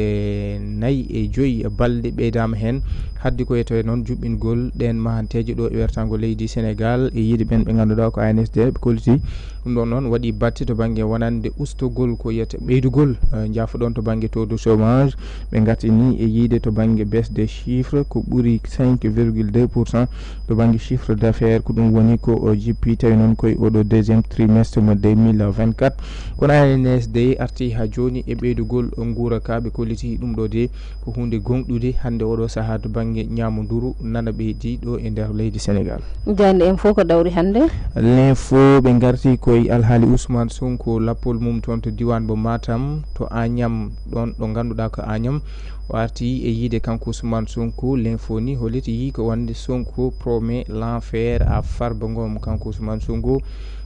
4 balɗe ɓeydama hen haddi ko yeto noon juɓɓingol ɗen mahanteji ɗo e wertago leydi Sénégal e yiide ɓen ɓe ganduɗa ko ANSD ɓe kolliti ɗum ɗon noon waɗi batte to banggue wonande ustogol ko yiyete ɓeydugol jaafoɗon to banggue taux de chômage ɓe gartini e yiide to banggue baisse des chiffres ko ɓuuri 5,2% to banggue chiffre d'affaires ko ɗum woni ko jippi tawi noon koye oɗo deuxiéme trimestre mo 2024 kono ANSD arti ha joni e ɓeydugol guuraka ɓe kolliti ɗum ɗo de ko hunde gonɗude hande oɗo saaha to banggue ñamoduru nana ɓeydi ɗo e nder leydi Sénégal jande en fof ko dawri hande l'info ɓe garti koye alhaali Ousmane Sonko lappol mum toon to diwan bo Matam to Agnam ɗon ɗo ganduɗa ko Agnam o arti e yiide kanko Ousmane Sonko. L'info ni holiti yi ko wonde Sonko promet l'enfer à Farba Ngom. Kanko Ousmane Sonko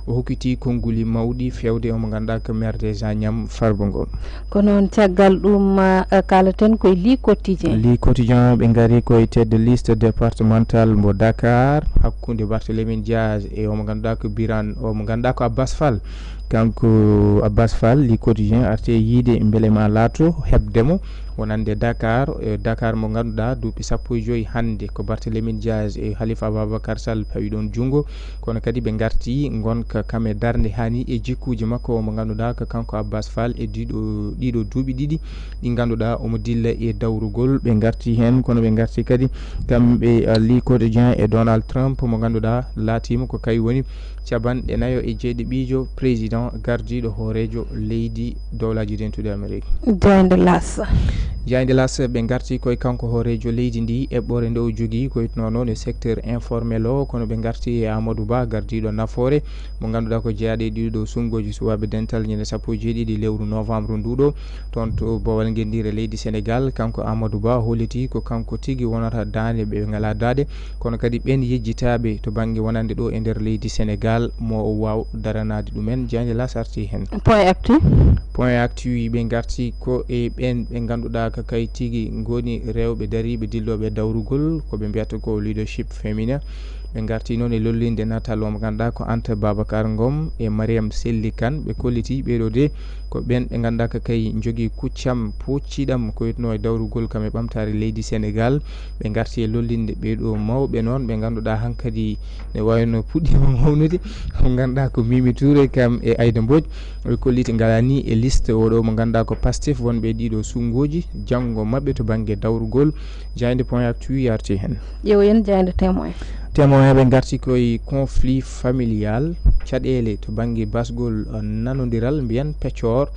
o hokkiti konnguli mawɗi fewde omo ganduɗa ko maire des Agnam Farba Ngom. ko noon caggal ɗum kalaten koye li quotidien ɓe gari koye tedde liste départemental mo Dakar hakkunde Barthélémy Dias e omo ganduɗa ko Biran omo ganduɗa ko Abbas Fall. kanko Abbas Fall li quotidien arte yiide beele ma laato hebdemo wonande Dakar mo ganduɗa duuɓi 15 hande ko Barthélémy Dias e Halifa Ababacar Sall pawi ɗon jungo kono kadi ɓe garti gonka kame darde hani e jikkuji makko mo ganduɗa ko kanko Abbas Fall e ɗiɗo duuɓi ɗiɗi ɗi ganduɗa omo dilla e dawrugol ɓe garti hen kono ɓe garti kadi kamɓe li quotidien e Donald Trump mo ganduɗa laatima ko kay woni cabanɗe 4 président gardiɗo hoorejo leydi dowlaji dentude Amérique. Jayde las ɓe garti koye kanko hoorejo leydi ndi eɓɓore nde o jogui koytno noon e secteur informel o kono ɓe garti e Amadou Ba gardiɗo nafoore mo ganduɗa ko jeeyaɗe ɗiɗo sungoji suwaɓe dental ñande 17 lewru novembre nduɗo toon to Bowal Guendire leydi Senegal. kanko Amadou Ba holliti ko kanko tigui wonata dande ɓe ngala dade kono kadi ɓen yejjitaɓe to banggue wonande ɗo e nder leydi Sénégal mo waw daranade ɗumen. Jayde las arti hen point actu ɓe garti ko e ɓen ɓe ganduɗa ko kay tigui goni rewɓe dariɓe dilloɓe dawrugol ko ɓe mbiyata ko leadership féminin. ɓe garti noon e lollinde natal omo ganduɗa ko Anta Babacar Ngom e Mariam Selli Kane ɓe kolliti ɓeɗo de ko ɓen ɓe ganduɗa ko kay jogui kuccam pocciɗam koytno e dawrugol kam e ɓamtare leydi Sénégal. ɓe garti e lollinde ɓeɗo mawɓe noon ɓe ganduɗa hankkadi ne wayno puɗɗima mawnude mo ganduɗa ko Mimi Touré kam e Aïda Mbodj ɓe kolliti galani e liste oɗo mo ganduɗa ko Pastef wonɓe ɗiɗo sungoji janggo mabɓe to banggue dawrugol. Jayde point actu yarti hen ƴeewoyen Jayde témoin ɓe garti koye conflit familial caɗele to banggue basgol nanodiral mbiyen peccor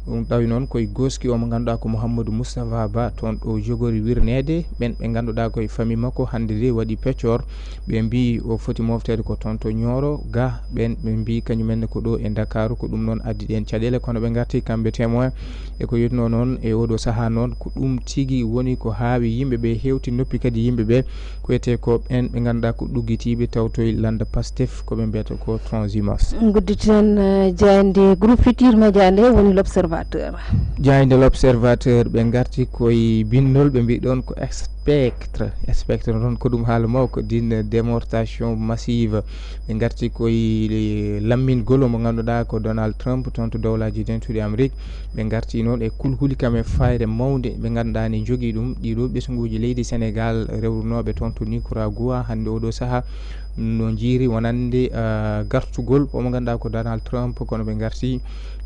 ɗum ɗawi noon koye goski omo ganduɗa ko Mouhamadou Moustapha Ba toon ɗo jogori wirnede ɓen ɓe ganduɗa koye famille makko hande de waɗi peccor ɓe mbi o foti moftede ko toon to Nioro ga ɓen ɓe mbi kañumenne ko ɗo e Dakar ko ɗum noon addi ɗen caɗele kono ɓe garti kamɓe témoin e ko yetno noon e oɗo saaha noon ko ɗum tigui woni ko haawi yimɓeɓe hewti noppi kadi yimɓeɓe ko wiyete ko ɓen ɓe ganduɗa ko ɗuggitiɓe tawtoye landa Pastef koɓe mbiyata ko transhumance. gudditen Jayde groupe Futurs Médias nde woni l'Observateur. Jayde l'Observateur ɓe garti koye bindol ɓe mbi ɗon ko spectre noon ko ɗum haala mawko din déportation massive ɓe garti koye lammingol mo ganduɗa ko Donald Trump toon to dowlaji dentuɗe Amérique ɓe garti noon e kulhuli kam e fayre mawde ɓe ganduɗa ne jogui ɗum ɗiɗo ɓesguji leydi Sénégal rewrunoɓe toon to Nicaragua hande oɗo saaha no jiiri wonande gartugol omo ganduɗa ko Donald Trump kono ɓe garti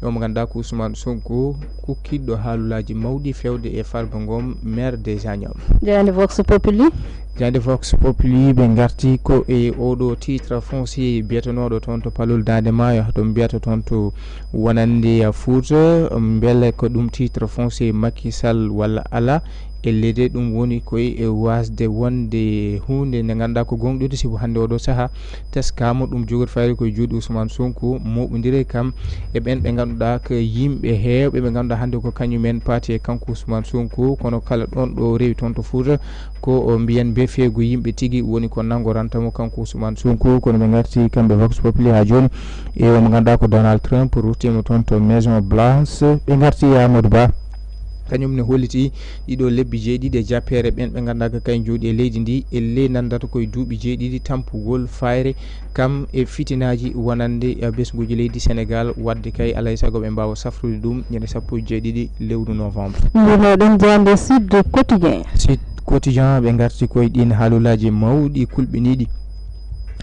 omo ganduɗa ko Ousmane Sonko kukkiɗo haalulaji mawɗi fewde e Farba Ngom maire des Agnam. Jayde Vox Populi ɓe garti ko e oɗo titre foncier biyetenoɗo toon to Palol Dande Maayo to mbiyata toon to wonande Fouta beele ko ɗum titre foncier Macky Sall walla ala ellede ɗum woni koye e wasde wonde hunde nde ganduɗa ko gonɗude sibo hande oɗo saaha teskama ɗum jogori fayde koye juuɗe Ousmane Sonko moɓodire kam e ɓen ɓe ganduɗa ko yimɓe hewɓe ɓe ganduɗa hande ko kañumen paati e kanko Ousmane Sonko kono kala ɗon ɗo rewi toon to Fouta ko mbiyen be feego yimɓe tigui woni ko nangorantamo kanko Ousmane Sonko kono ɓe garti kamɓe Vox Populi ha joni e omo ganduɗa ko Donald Trump ruttima toon to Maison Blanche ɓe garti Amadou Ba kañum ne holliti ɗiɗo lebbi jeeɗiɗi e jappere ɓen ɓe ganduɗa ko kañ jooɗi e leydi ndi elle nandata koye duuɓi jeeɗiɗi tampugol fayre kam e fitinaji wonande ɓesguji leydi Sénégal wadde kay alay saago ɓe mbawa safrude ɗum ñande 17 lewru novembre. ɗum jande Sud Quotidien ɓe garti koye ɗin haalulaji mawɗi kulɓiniɗi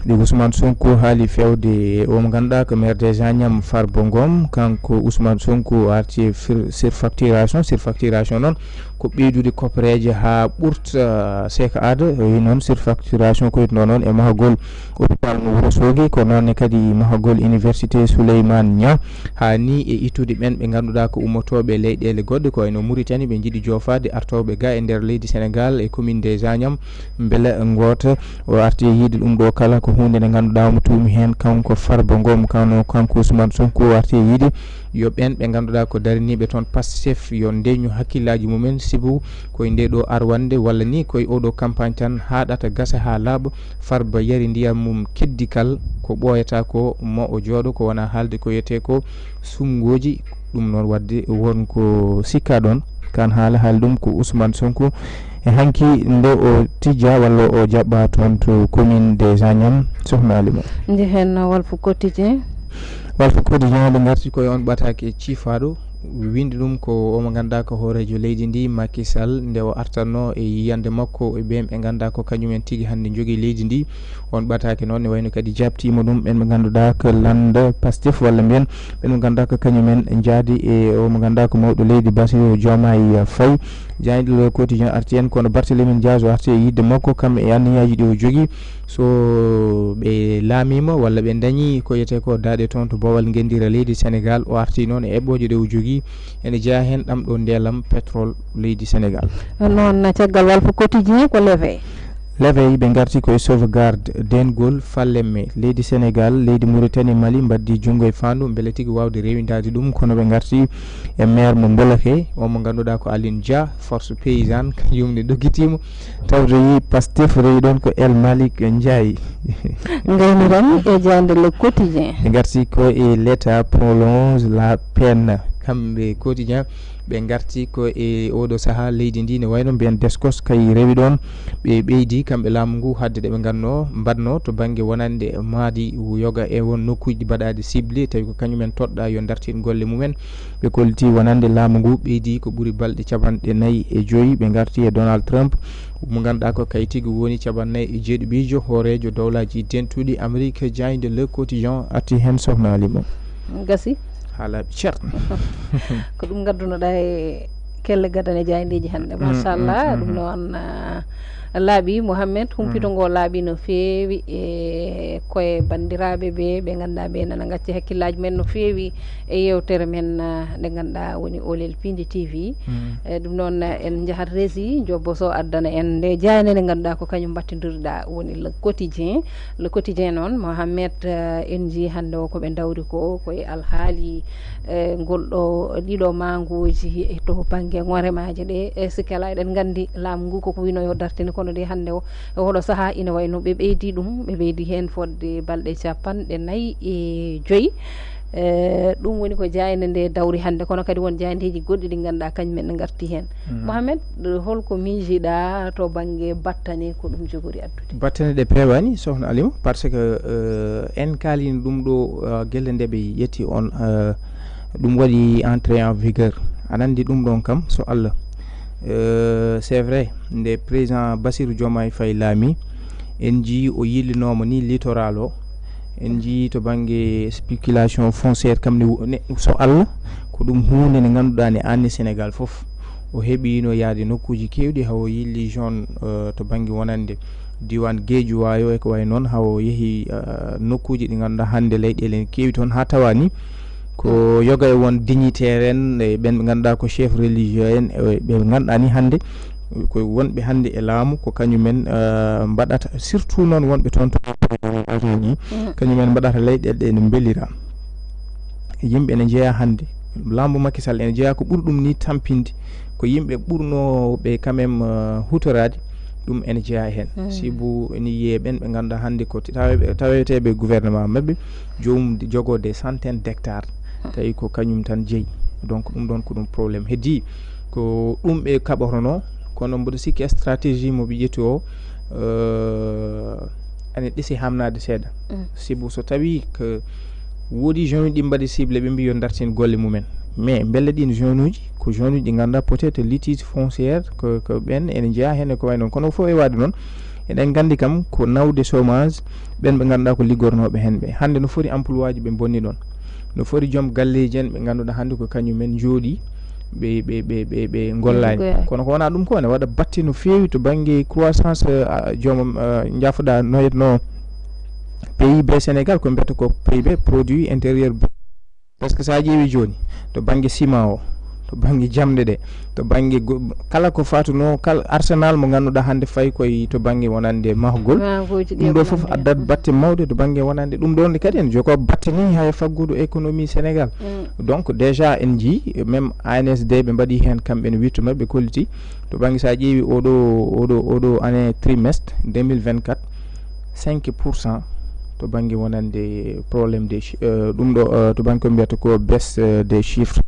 ɗi Ousmane Sonko haali fewde omo ganduɗa ko maire des Agnam Farba Ngom kanko Ousmane Sonko arti surfacturation noon ko ɓeydude koppareje ha ɓurta seka ada noon surfacturation koyitno noon e mahagol hôpital mo Wourossogui ko noonne kadi mahagol université Souleymane Niang ha ni e ittude ɓen ɓe ganduɗa ko ummotoɓe leyɗele goɗɗe ko eno Mauritanie ɓe jiiɗi jofade artoɓe ga e nder leydi Sénégal e commune des Agnam beele goto o arti yiide ɗum ɗo kala ko hunde nde ganduɗa mo tuumi hen kanko Farba Ngom kanko Ousmane Sonko arti yiide yo ɓen ɓe ganduɗa ko daraniɓe toon Pastef yo ndeñu hakkillaji mumen sibu koye nde ɗo arwande walla ni koye oɗo campagne tan haɗata gasa ha laaɓa farba yari ndiyam mum keddikal ko ɓoyata ko mo o jooɗo ko wona haalde ko yete ko sumgoji ɗum noon wadde wonko sikka ɗon kan haala ɗum ko Ousmane Sonko e hanki nde o tijja walla o jaɓɓa toon to commune des Agnam sohna Alima jehen Walf Quotidien ɓe garti koye on ɓatake ciifaɗo windi ɗum ko omo ganduɗa ko hoorejo leydi ndi Macky Sall nde o artanno e yiyande makko e ɓen ɓe ganduɗa ko kañumen tigui hande jogui leydi ndi on ɓatake noon ne wayno kadi jabtima ɗum ɓen ɓe ganduɗa ko lande Pastef walla mbiyen ɓen ɓe ganduɗa ko kañumen jaadi e omo ganduɗa ko mawɗo leydi Bassirou Diomaye Faye jayde le quotidien arti en kono Barthélémy Dias o arti e yidde makko kamɓe e anniyaji ɗi o jogui so ɓe laamima walla ɓe dañi ko yete ko daaɗe toon to bowal gendira leydi Sénégal o arti noon e eɓɓoje ɗe o jogui ene jeeya hen ɗam ɗo ndelam pétrole leydi Sénégal noon caggal Walf Quotidien ko levé ɓe garti koye sauvegarde dengol fallemme leydi Sénégal leydi Mauritanie Mali mbaddi junggo e fandu beele tigui wawde rewindade ɗum kono ɓe garti e maire mo Mbolake omo ganduɗa ko Aline Dia force paysanne kañum ne dogguitimo tawde yi Pastef rewi ɗon ko El Malick Ndiaye gayniran e jande le quotidien ɓe garti ko e l'état prolonge la peine kamɓe quotidien ɓe garti ko e oɗo saaha leydi ndi ne wayno mbiyen Descos kay rewi ɗon ɓe ɓeydi kamɓe laamu ngu hadde ɗeɓe ganno mbaɗno to banggue wonande maadi yoga e won nokkuji mbaɗade ciblé tawi ko kañumen toɗɗa yo dartin golle mumen ɓe kolliti wonande laamu ngu ɓeydi ko ɓuuri balɗe 45 ɓe garti e Donald Trump mo ganduɗa ko kay tigui woni 47 hoorejo dowlaji dentuɗi Amérique jayde le quotidien arti hen sohna Alima gasi haalaɓe ceerno ko ɗum gaddunoɗa e kelle gadane jayndeji hannde machallah ɗum noon laaɓi Mouhamed humpito ngo laaɓi no feewi e koye bandiraɓe ɓe ganduɗa ɓe nana gacci hakkillaji men no feewi e yewtere men nde ganduɗa woni Olel Piindi TV ɗum noon en jahat rési jobbo so addana en nde jayne nde ganduɗa ko kañum battidiriɗa woni le quotidien noon Mouhamed en jii hannde o koɓe dawri ko koye alhaali ngolɗo ɗiɗo manguji to banggue ŋoremaje ɗe e sikkela eɗen gandi laamu ngu koko wino yo dartini kono de hannde o oɗo saaha ina wayno ɓe ɓeydi ɗum ɓe ɓeydi hen fodde balɗe 45 ɗum woni ko jayne nde dawri hannde kono kadi won jayndeji goɗɗi ɗi ganduɗa kañumen ne garti hen Mouhamed holko miijiɗa to banggue battane ko ɗum jogori addude battane ɗe pewani sohna Alima par ce que en kalini ɗum ɗo guelle nde ɓe yetti on ɗum waɗi entré en vigueur aɗa andi ɗum ɗon kam so Allah c'est vrai nde président Bassirou Diomaye Faye laami en jii o yillinoma ni littoral o en jii to banggue spéculation fonciére kam ne so Allah ko ɗum hunde nde ganduɗa ne anni Sénégal foof o heeɓino yaade nokkuji kewɗi hawo yilli zone to banggue wonande diwan Guédiawaye e ko way noon hawo yeehi nokkuji ɗi ganduɗa hande leyɗele ne kewi toon ha tawani ko yoga e won dignitaire en e ɓen ɓe ganduɗa ko chef religieux en ɓe ganduɗa ni hande ko wonɓe hande e laamu ko kañumen mbaɗata surtout noon wonɓe toon to ni kañumen mbaɗata leyɗele ɗe ne beelira yimɓe ne jeeya hande lambu Macky Sall ene jeeya ko ɓuuri ɗum ni tampinde ko yimɓe ɓurno ɓe quand même hutorade ɗum ene jeeya hen sibu ene yiye ɓen ɓe ganduɗa hande ko taweteɓe gouvernement mabɓe jomum jogo des centaines d'hectares tawi ko kañum tan jeeyi donc ɗum ɗon ko ɗum probléme heddi ko ɗum ɓe kaɓotono kono mboɗo sikki stratégie mo ɓe ƴetti o ene ɗisi hamnade seeɗa sibu so tawi ko woodi zone uji ɗi mbaɗi cible ɓe mbi yo dartin golle mumen mais belle ɗin zone uji ko zone uji ɗi ganduɗa peut être litige fonciére ko ɓen ene jeeya hen ko way noon kono fof e wade noon eɗen gandi kam ko nawde chômage ɓen ɓe ganduɗa ko liggornoɓe hen ɓe hande no foti emploi ji ɓe bonni ɗon no foti joom galleji en ɓe ganduɗa hande ko kañumen jooɗi ɓe gollani kono ko wona ɗum ko ne waɗa batte no fewi to banggue croissance joomum jafoɗa noyetno PIB Sénégal ko mbiyata ko PIB produit intérieur parce que sa ƴeewi joni to banggue ciment o to bangi jamde de to bangi kala ko fatuno kala arsenal mo ganduda hande fay koy to bangi wonande mahgol dum do fof addat batte mawde to bangi wonande dum don kadi en joko batte ni hay faggudu économie Sénégal donc déjà en ji même ANSD be mbadi hen kambe no wittu mabbe koliti to bangi sa jeewi odo année trimestre 2024 5% to bangi wonande problème des dum do to bangi ko mbiyata ko baisse des chiffres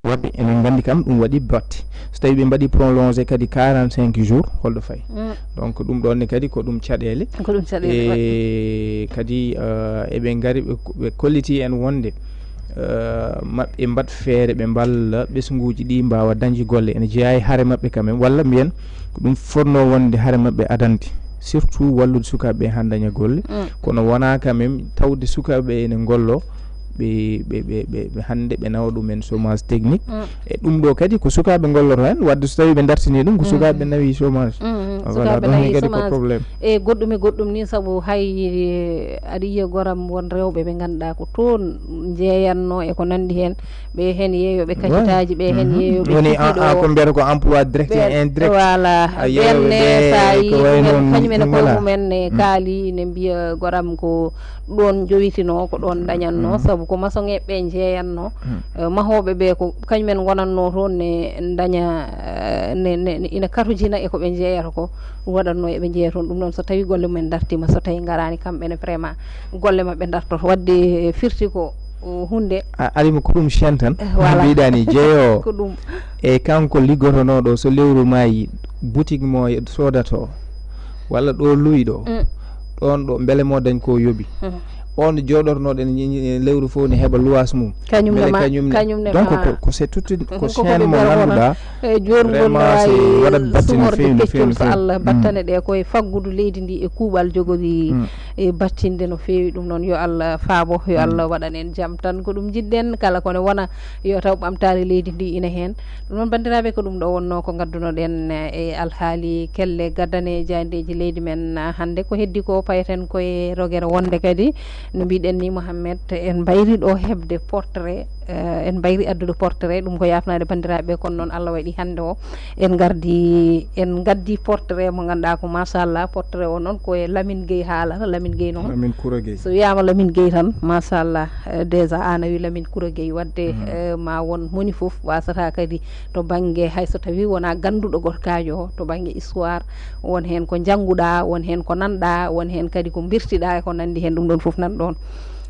wadde en gandi kam dum wadi batte so tawi be mbadi prolonger kadi 45 jours holdo fay donc dum don ne kadi ko dum cadele e kadi e be ngari be quality en wonde mabbe mbad feere be balla besnguuji di mbaawa danji golle en jeey hare mabbe kam walla mbiyen dum forno wonde hare mabbe adanti surtout wallude sukabe handanya golle kono wona kam tawde sukabe en gollo be hande be nawdum men chômage technique e dum do kadi ko sukabe golloto hen wadde so tawi be dartini dum ko sukabe nawi chômage voilà donc kadi ko problème e goddum ni sabu hay adiya goram won rewbe be ganda ko ton jeeyanno e ko nandi hen be hen yeeyobe kacitaaji be hen yeeyobe woni ko mbiyata ko emploi direct et indirect voilà benne sayi kañumen ko mumen ne kaali ne biya goram ko don jowitino ko don dañanno sabu ko maçon e be jeeyanno mahobe be ko kañumen gonanno ton ne daña ne ina karujina e ko be jeeyata ko wadanno e be jeeyaton dum non so tawi golle men dartima so tawi garani kambe ne vraiment golle mabbe darto wadde firti ko hunde alimo ko dum shentan biidani jeeyo ko dum e kanko liggotono do so lewru mayi boutique mo sodato walla do luydo don do mbele mo dañ ko yobi on jodornoden lewru fo ne heba luwas mum kañum donc ko c'est tout ko chaîne mo ganduda jorgol wada battini feewi so Allah battane de koy faggudu leydi ndi e kuubal jogori e battinde no feewi dum non yo Allah faabo yo Allah wadanen jam tan ko dum jidden kala ko ne wona yo taw bamtaare leydi ndi ina hen non bandirabe ko dum do wonno ko gadduno den e alhaali kelle gaddane jandeji leydi men hande ko heddi ko payten koy rogere wonde kadi no biiden ni Mohammed en bayri do hebde portrait en bayri addude portrait dum ko yafnaade bandirabe kon non Allah wadi hande o en gaddi portrait mo ganda ko machallah portrait o non ko Lamine Gueye haala Lamine Gueye non Lamine Koura Gueye so yama Lamine Gueye tan machallah déjà ana wi Lamine Koura Gueye wadde ma won moni fof wasata kadi to bange hay so tawi wona gandudo gorkaajo to bange histoire won hen ko janguda won hen ko nanda won hen kadi ko birtida ko nandi hen dum don fof nan don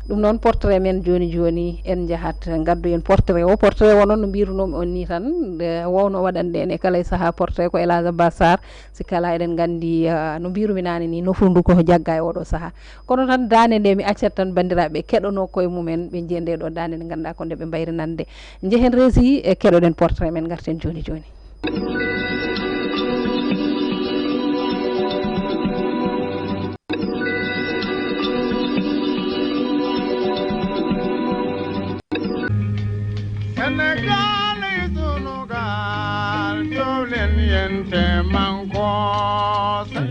dum non portrait men joni en jahat gaddu en portrait wonon no birunom on ni tan wowno wadande en e kala saha portrait ko Elage Bassar si kala eden gandi no birumi nani ni no fundu ko jagga e odo saha kono tan dane de mi accat tan bandirabe kedono koy mumen be jende do dane de ganda ko de be bayri nande jehen resi e kedoden portrait men garten joni Senegal is unugal, jolen yente manko.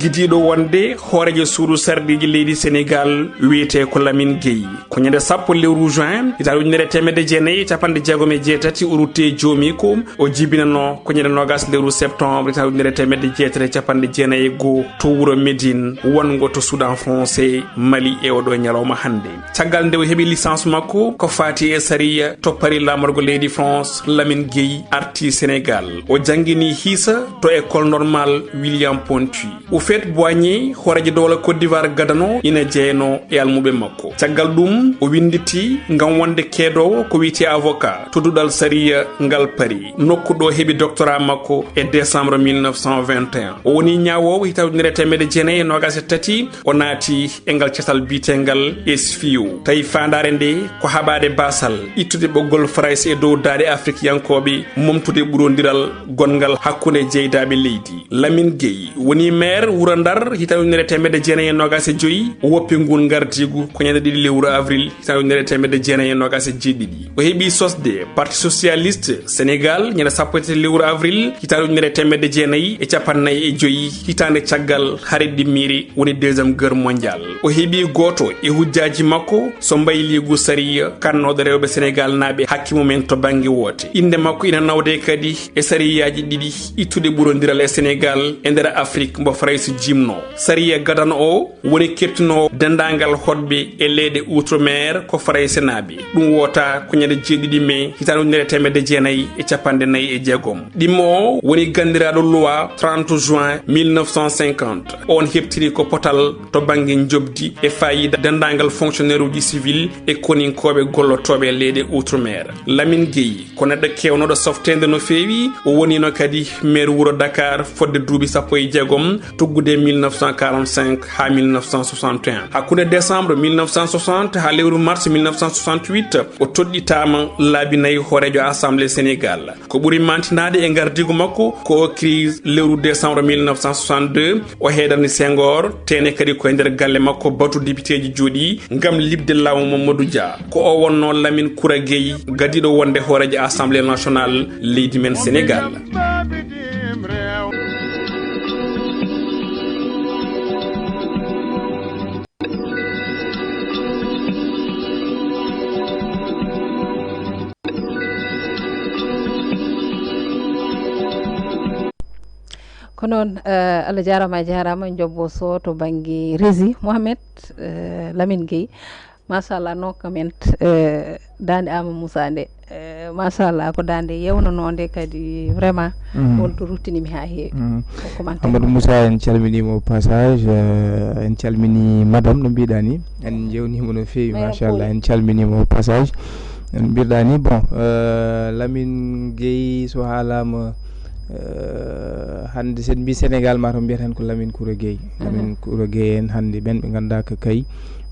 Gidiɗo wonde hoorejo suudu sardiji leydi Sénégal wiyete ko Lamine Gueye ko ñande 10 lewru juin ita ujunere temedde jeenayyi capanɗe jeegom e jeetati o rutte joomi ko o jibinano ko ñande 20 lewru septembre ita ujunere temedde jeetati capanɗe jeenayyi e goho to wuuro Médine wongo to Soudan français Mali e oɗo ñalawma hande caggal nde o heeɓi licence makko ko fati e sariya toppari lamorgo leydi France Lamine Gueye arti Sénégal o jangguini hiisa to école normale William Ponty Fet Boigny horeje dowla Côte d'Ivoire gadano ina jeeyno e almuɓe makko caggal ɗum o winditi ngam wonde keedowo ko wiyete avocat to duɗal sariya ngal Paris nokku ɗo heeɓi doctorat makko e décembre 1921 o woni ñawowo hitawdinire temedde jeenayyi e nogas e tati o naati e ngal cetal bitengal SFIO tawi fandare nde ko haɓade basal ittude ɓoggol France e dow daade Afrique yankoɓe momtude ɓurodiral gongal hakkude jeydaɓe leydi Lamine Gueye woni maire wuro Ndar hitande temedde jeenayi e nogas e joyyi woppi ngun gardigu ko ñande ɗiɗi lewru avril hitande temedde jeenayi e nogas e jeeɗiɗi o heeɓi sosde parti socialiste Sénégal ñande sappo e tati lewru avril hitande temedde jeenayi e capannayyi e joyyi hitande caggal haare ɗimmiri woni deuxiéme guerre mondial o heeɓi goto e hujjaji makko so mbayligu sariya kannoɗo rewɓe Sénégal naaɓe hakki mumen to banggue woote inde makko ina nawde kadi e sariyaji ɗiɗi ittude ɓurodiral e Sénégal e nder Afrique mbo Fraysi jimno sariya gadano o woni keptinowo dendagal hoɗɓe e leyɗe outre-mer ko Fraysi naaɓe ɗum wota ko ñande jeeɗiɗi mai hitande ujunere temedde jeenayi e capanɗe nayyi e jeegom ɗimmo o woni gandiraɗo loi 30 juin 1950 on heɓtiri ko potal to banggue jobdi e fayida dendagal fonctionnaire uji civil e koninkoɓe gollotoɓe e leyɗe outre-mer Lamine Gueye ko neɗɗo kewnoɗo softede no feewi o wonino kadi maire wuro Dakar fodde duuɓi sappo e jeegom toggude 1945 ha 1961 hakkude décembre 1960 ha lewru mars 1968 o toɗɗitama laabi nayyi hoorejo assemblée Sénégal ko ɓuuri mantinade e gardigu makko ko crise lewru décembre 1962 o heedani Senghor tene kadi koye nder galle makko batu député ji jooɗi gam libde laamu Mamadou Dia ko o wonno Lamine Koura Gueye gadiɗo wonde hoorejo assemblée nationale leydi men Sénégal ko noon Allah jarama jobbo so to banggue rési Mohamed Lamine Gueye machallah nokkamen dande Ama Moussa nde machallah ko dande yewnanode kadi vraiment on to ruttinimi ha heewi Amadou Moussa en calminimo passage en calmini madame no mbiɗa ni en jewnimo no feewi machallah en calminimo passage en mbiɗa ni bon Lamine Gueye so haalama hande sen mbi Sénégal ma to mbiyatan ko Lamine Koura Gueye Lamine Koura Gueye en hande ɓen ɓe ganduɗa ko kayi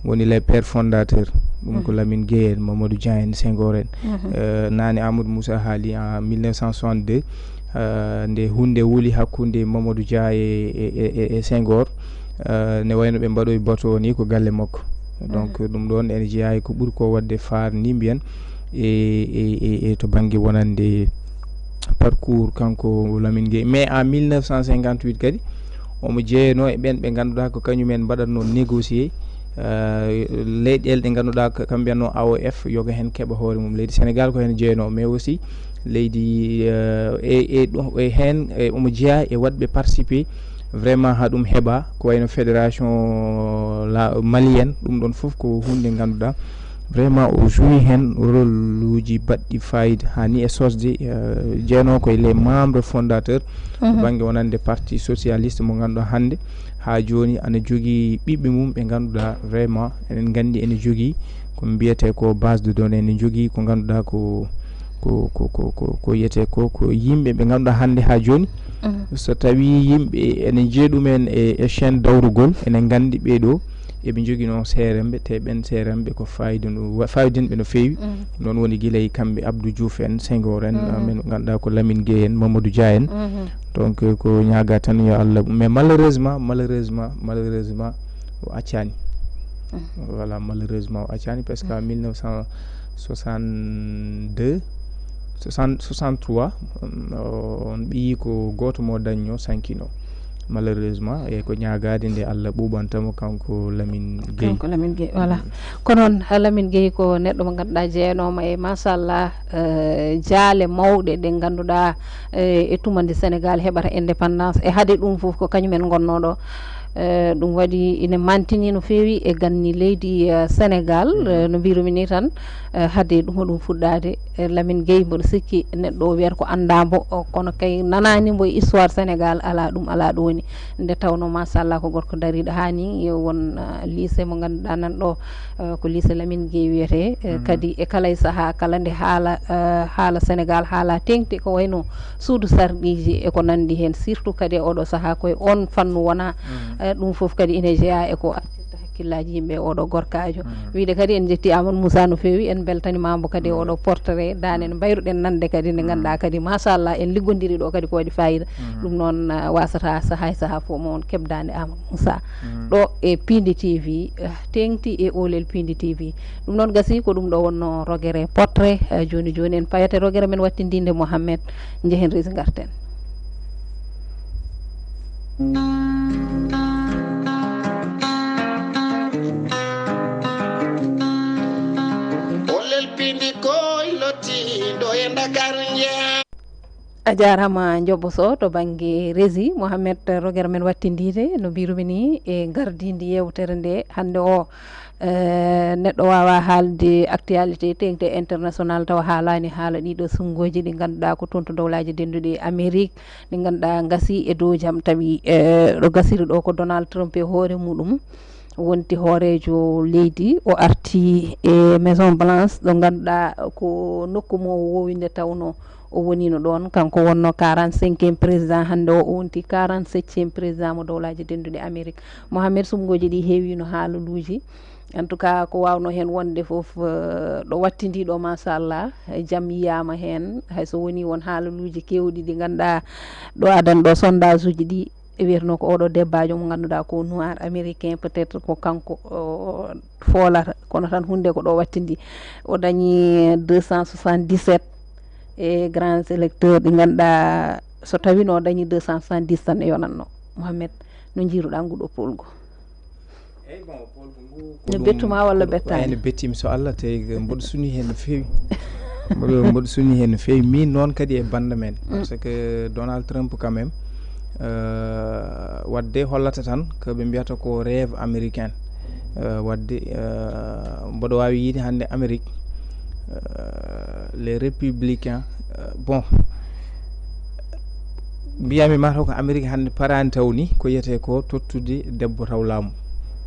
woni les pères fondateurs ɗum ko Lamine Gueye en Mamadou Dia en Senghor en nane Amadou Moussa haali en 1962 nde hunde wuli hakkude Mamadou Dia e Senghor ne wayno ɓe mbaɗoy bato ni ko galle makko donc ɗum ɗon ene jeeyayi ko ɓuuri ko wadde faar ni mbiyen e to banggue wonande parcours kanko Lamine Gueye mais en 1958 kadi omo jeeyano e ɓen ɓe ganduɗa ko kañumen mbaɗatno négocier leyɗele ɗe ganduɗa kam mbiyatno AOF yoga hen keɓa hoore mum leydi Sénégal ko hen jeeyano mais aussi leydi e hen omo jeeya e wadɓe participer vraiment ha ɗum heeɓa ko wayno fédération malienne ɗum ɗon foof ko hunde ganduɗa vraiment o joui hen rôle uji baɗɗi fayida hani e sosde jeeno koye les membres fondateurs banggue wonande parti socialiste mo ganduɗa hande ha joni ana jogui ɓiɓɓe mum ɓe ganduɗa vraiment enen gandi ene jogui ko mbiyete ko base de données ene jogui ko ganduɗa ko yiyete ko yimɓe ɓe ganduɗa hande ha joni so tawi yimɓe ene jeeɗumen e chaîne dawrugol enen gandi ɓeɗo eɓe joguino seremɓe te ɓen seremɓe ko fayidinɓe no feewi noon woni guilay kamɓe Abdou Diouf en Senghor en men ganduɗa ko Lamine Gueye en Mamadou Dia en donc ko ñaaga tan yo Allah mais malheureusement o accani voilà malheureusement o accani parce que en 1963 on ɓiyi ko goto mo dañño sankino malheureusement e ko ñaagade nde Allah ɓuɓantamo kanko Lamine Gueye voilà ko noon Lamine Gueye ko neɗɗo mo ganduɗa jeenoma e machallah jaale mawɗe ɗe ganduɗa e tumande Sénégal heɓata indépendance e haade ɗum foof ko kañumen gonnoɗo ɗum waɗi ina mantini no feewi e ganni leydi Sénégal no mbirumi ni tan haade ɗum hoɗum fuɗɗade Lamine Gueye mboɗo sikki neɗɗo o wiyata ko andambo kono kay nananimo e histoire Sénégal ala ɗum ala ɗo woni nde tawno machallah ko gorko dariɗo hani won lycée mo ganduɗa nan ɗo ko lycée Lamine Gueye wiyete kadi e kala e saaha kala nde haala Sénégal haala tengti ko wayno suudu sarɗiji e ko nandi hen surtout kadi e oɗo saaha koye on fannu wona ɗum foof kadi ine jeeya e ko artirta hakkillaji yimɓe oɗo gorkajo wiide kadi en jetti Amadou Moussa no fewi en beltanimamo kadi oɗo portrait dane no bayruɗen nande kadi nde ganduɗa kadi machallah en liggodiri ɗo kadi ko waɗi fayida ɗum noon wasata saaha e saaha fo mo on keɓdade Amadou Moussa ɗo e Piindi TV tengti e Olel Piindi TV ɗum noon gasi ko ɗum ɗo wonno rogere portrait joni joni en payate rogere men wattindinde Mohamed jehen risi garten Olel Piindi koy lottiɗo e Dakar jeeya a jarama Dioboso to banggue rési Mohamed rogere men wattindide no mbirumi ni e gardidi yewtere nde hande o neɗɗo wawa haalde actualité tengte international taw haalani haala ɗiɗo sungoji ɗi ganduɗa ko toon to dowlaji denduɗi Amérique ɗi ganduɗa gasi e dow jaam tawi ɗo gasiri ɗo ko Donald Trump e hoore muɗum wonti hoorejo leydi o arti e Maison Blanche ɗo ganduɗa ko nokku mo wowinde tawno o wonino ɗon kanko wonno 45e président hande o wonti 47e président mo dowlaji denduɗi Amérique Mohamed sumgoji ɗi heewino haaluluji en tout cas ko wawno hen wonde foof ɗo wattidiɗo machallah jaam yiyama hen hayso woni won haaluluji kewɗi ɗi ganduɗa ɗo adan ɗo sondage uji ɗi e wiyatno ko oɗo debbajo mo ganduɗa ko noir américain peut être ko kanko foolata kono tan hunde ko ɗo wattidi o dañi 277 e grands électeurs ɗi ganduɗa so tawino o dañi 270 tan e yonanno Mohamed no jiiruɗa nguɗo polgo eyyi bon polgo ngu no bettuma walla bettani ene bettimi so Allah tawi mboɗo suni hen no fewi mboɗo suni hen no fewi min noon kadi e banda men par ce que Donald Trump quand même wadde hollata tan ko ɓe mbiyata ko rêve américain wadde mboɗo wawi yiide hande Amérique les républicains bon mbiyami mataw ko Amérique hande parani tawni ko yiyete ko tottude debbo taw laamu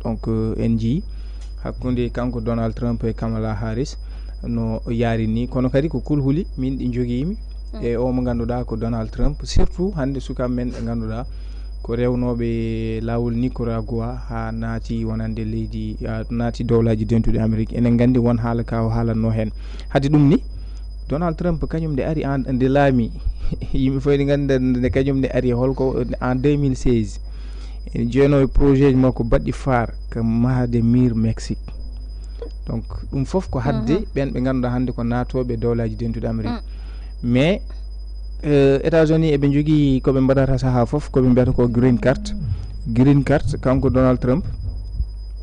donc en jii hakkude kanko Donald Trump e Kamala Harris no yaari ni kono kadi ko kulhuli min ɗi joguimi e o mo ganduɗa ko Donald Trump surtout hande sukaɓe men ɓe ganduɗa ko rewnoɓe lawol Nicaragua ha naati wonande leydi naati dowlaji dentuɗe Amérique enen gandi won haala ka o haalanno hen hade ɗum ni Donald Trump kañum nde ari nde laami yimɓe fof ɗi ganda nde kañum nde ari holko en 2016 ene jeeyno e projet ji makko baɗɗi phare ko mahde mur Mexique donc ɗum foof ko hadde ɓen ɓe ganduɗa hande ko natoɓe dowlaji dentuɗe Amérique mais États-Unis eɓe jogui koɓe mbaɗata saaha foof koɓe mbiyata ko green card kanko Donald Trump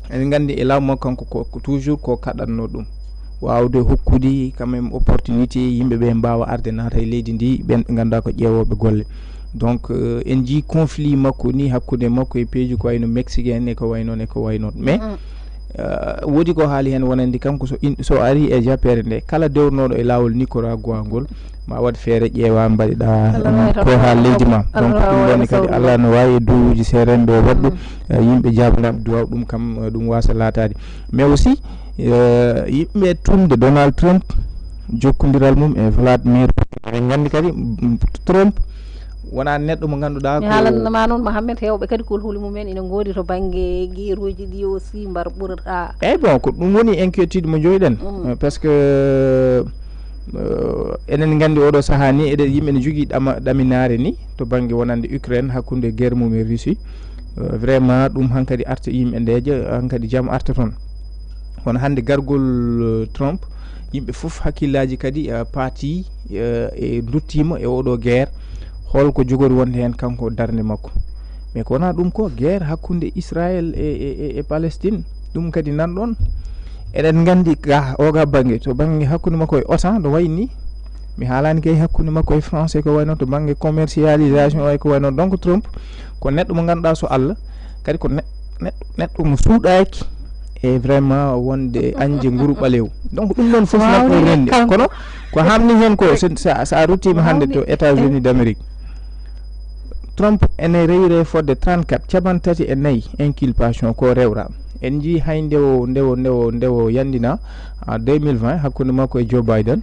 enen gandi e laamu makko kanko ko toujours ko kaɗatno ɗum wawde hokkude quand même opportunité yimɓeɓe mbawa arde naata e leydi ndi ɓen ɓe ganduɗa ko ƴeewoɓe golle donc en jii conflit makko ni hakkude makko e peeji ko wayno Mexique en e ko waynoon mais woodi ko haali hen wonande kanko so ari e jappere nde kala dewnoɗo e lawol Nicaragua ngol ma waɗ feere ƴeewa mbaɗiɗa ko ha leydi ma donc ɗum ɗonni kadi Allah no wawi e duwuji serenɓe waɗɗu yimɓe jabanaɓe duwaw ɗum kam ɗum wasa latade mais aussi yimɓe tumde Donald Trump jokkodiral mum e Vladimir Putin en gandi kadi Trump wona neɗɗo mo ganduɗa ko haalanma noon Mohamed hewɓe kadi kulhuli mumen ina goodi to banggue gueruji ɗi aussi mbar ɓurata eyyi bon ko ɗum woni inquiétude mo joyiɗen par ce que enen gandi oɗo saaha ni eɗen yimɓe ne jogui ɗaminare ni to banggue wonande Ukraine hakkude guerre mum e Russie vraiment ɗum hankkadi arta yimɓe ndeje hankkadi jaam arta toon kono hande gargol Trump yimɓe foof hakkillaji kadi paati e duttima e oɗo guerre holko jogori wonde hen kanko darde makko mais ko wona ɗum ko guerre hakkude Israël e Palestine ɗum kadi nanɗon eɗen gandi ga oga banggue to banggue hakkude makko e OTAN ɗo wayni mi haalani kay hakkude makko e français ko wayno to banggue commercialisation way ko wayno donc Trump ko neɗɗo mo ganduɗa so Allah kadi ko neɗɗo mo suuɗaki e vraiment wonde anje nguru ɓalew donc ɗum ɗon foof neɗɗo rendi kono ko hamni hen ko sa ruttima hande to États-Unis d'Amérique Trump ene rewire fodde 34 capantati e nayyi inculpation ko rewra en jii hay ndewo yandina en 2020 hakkude makko e Joe Biden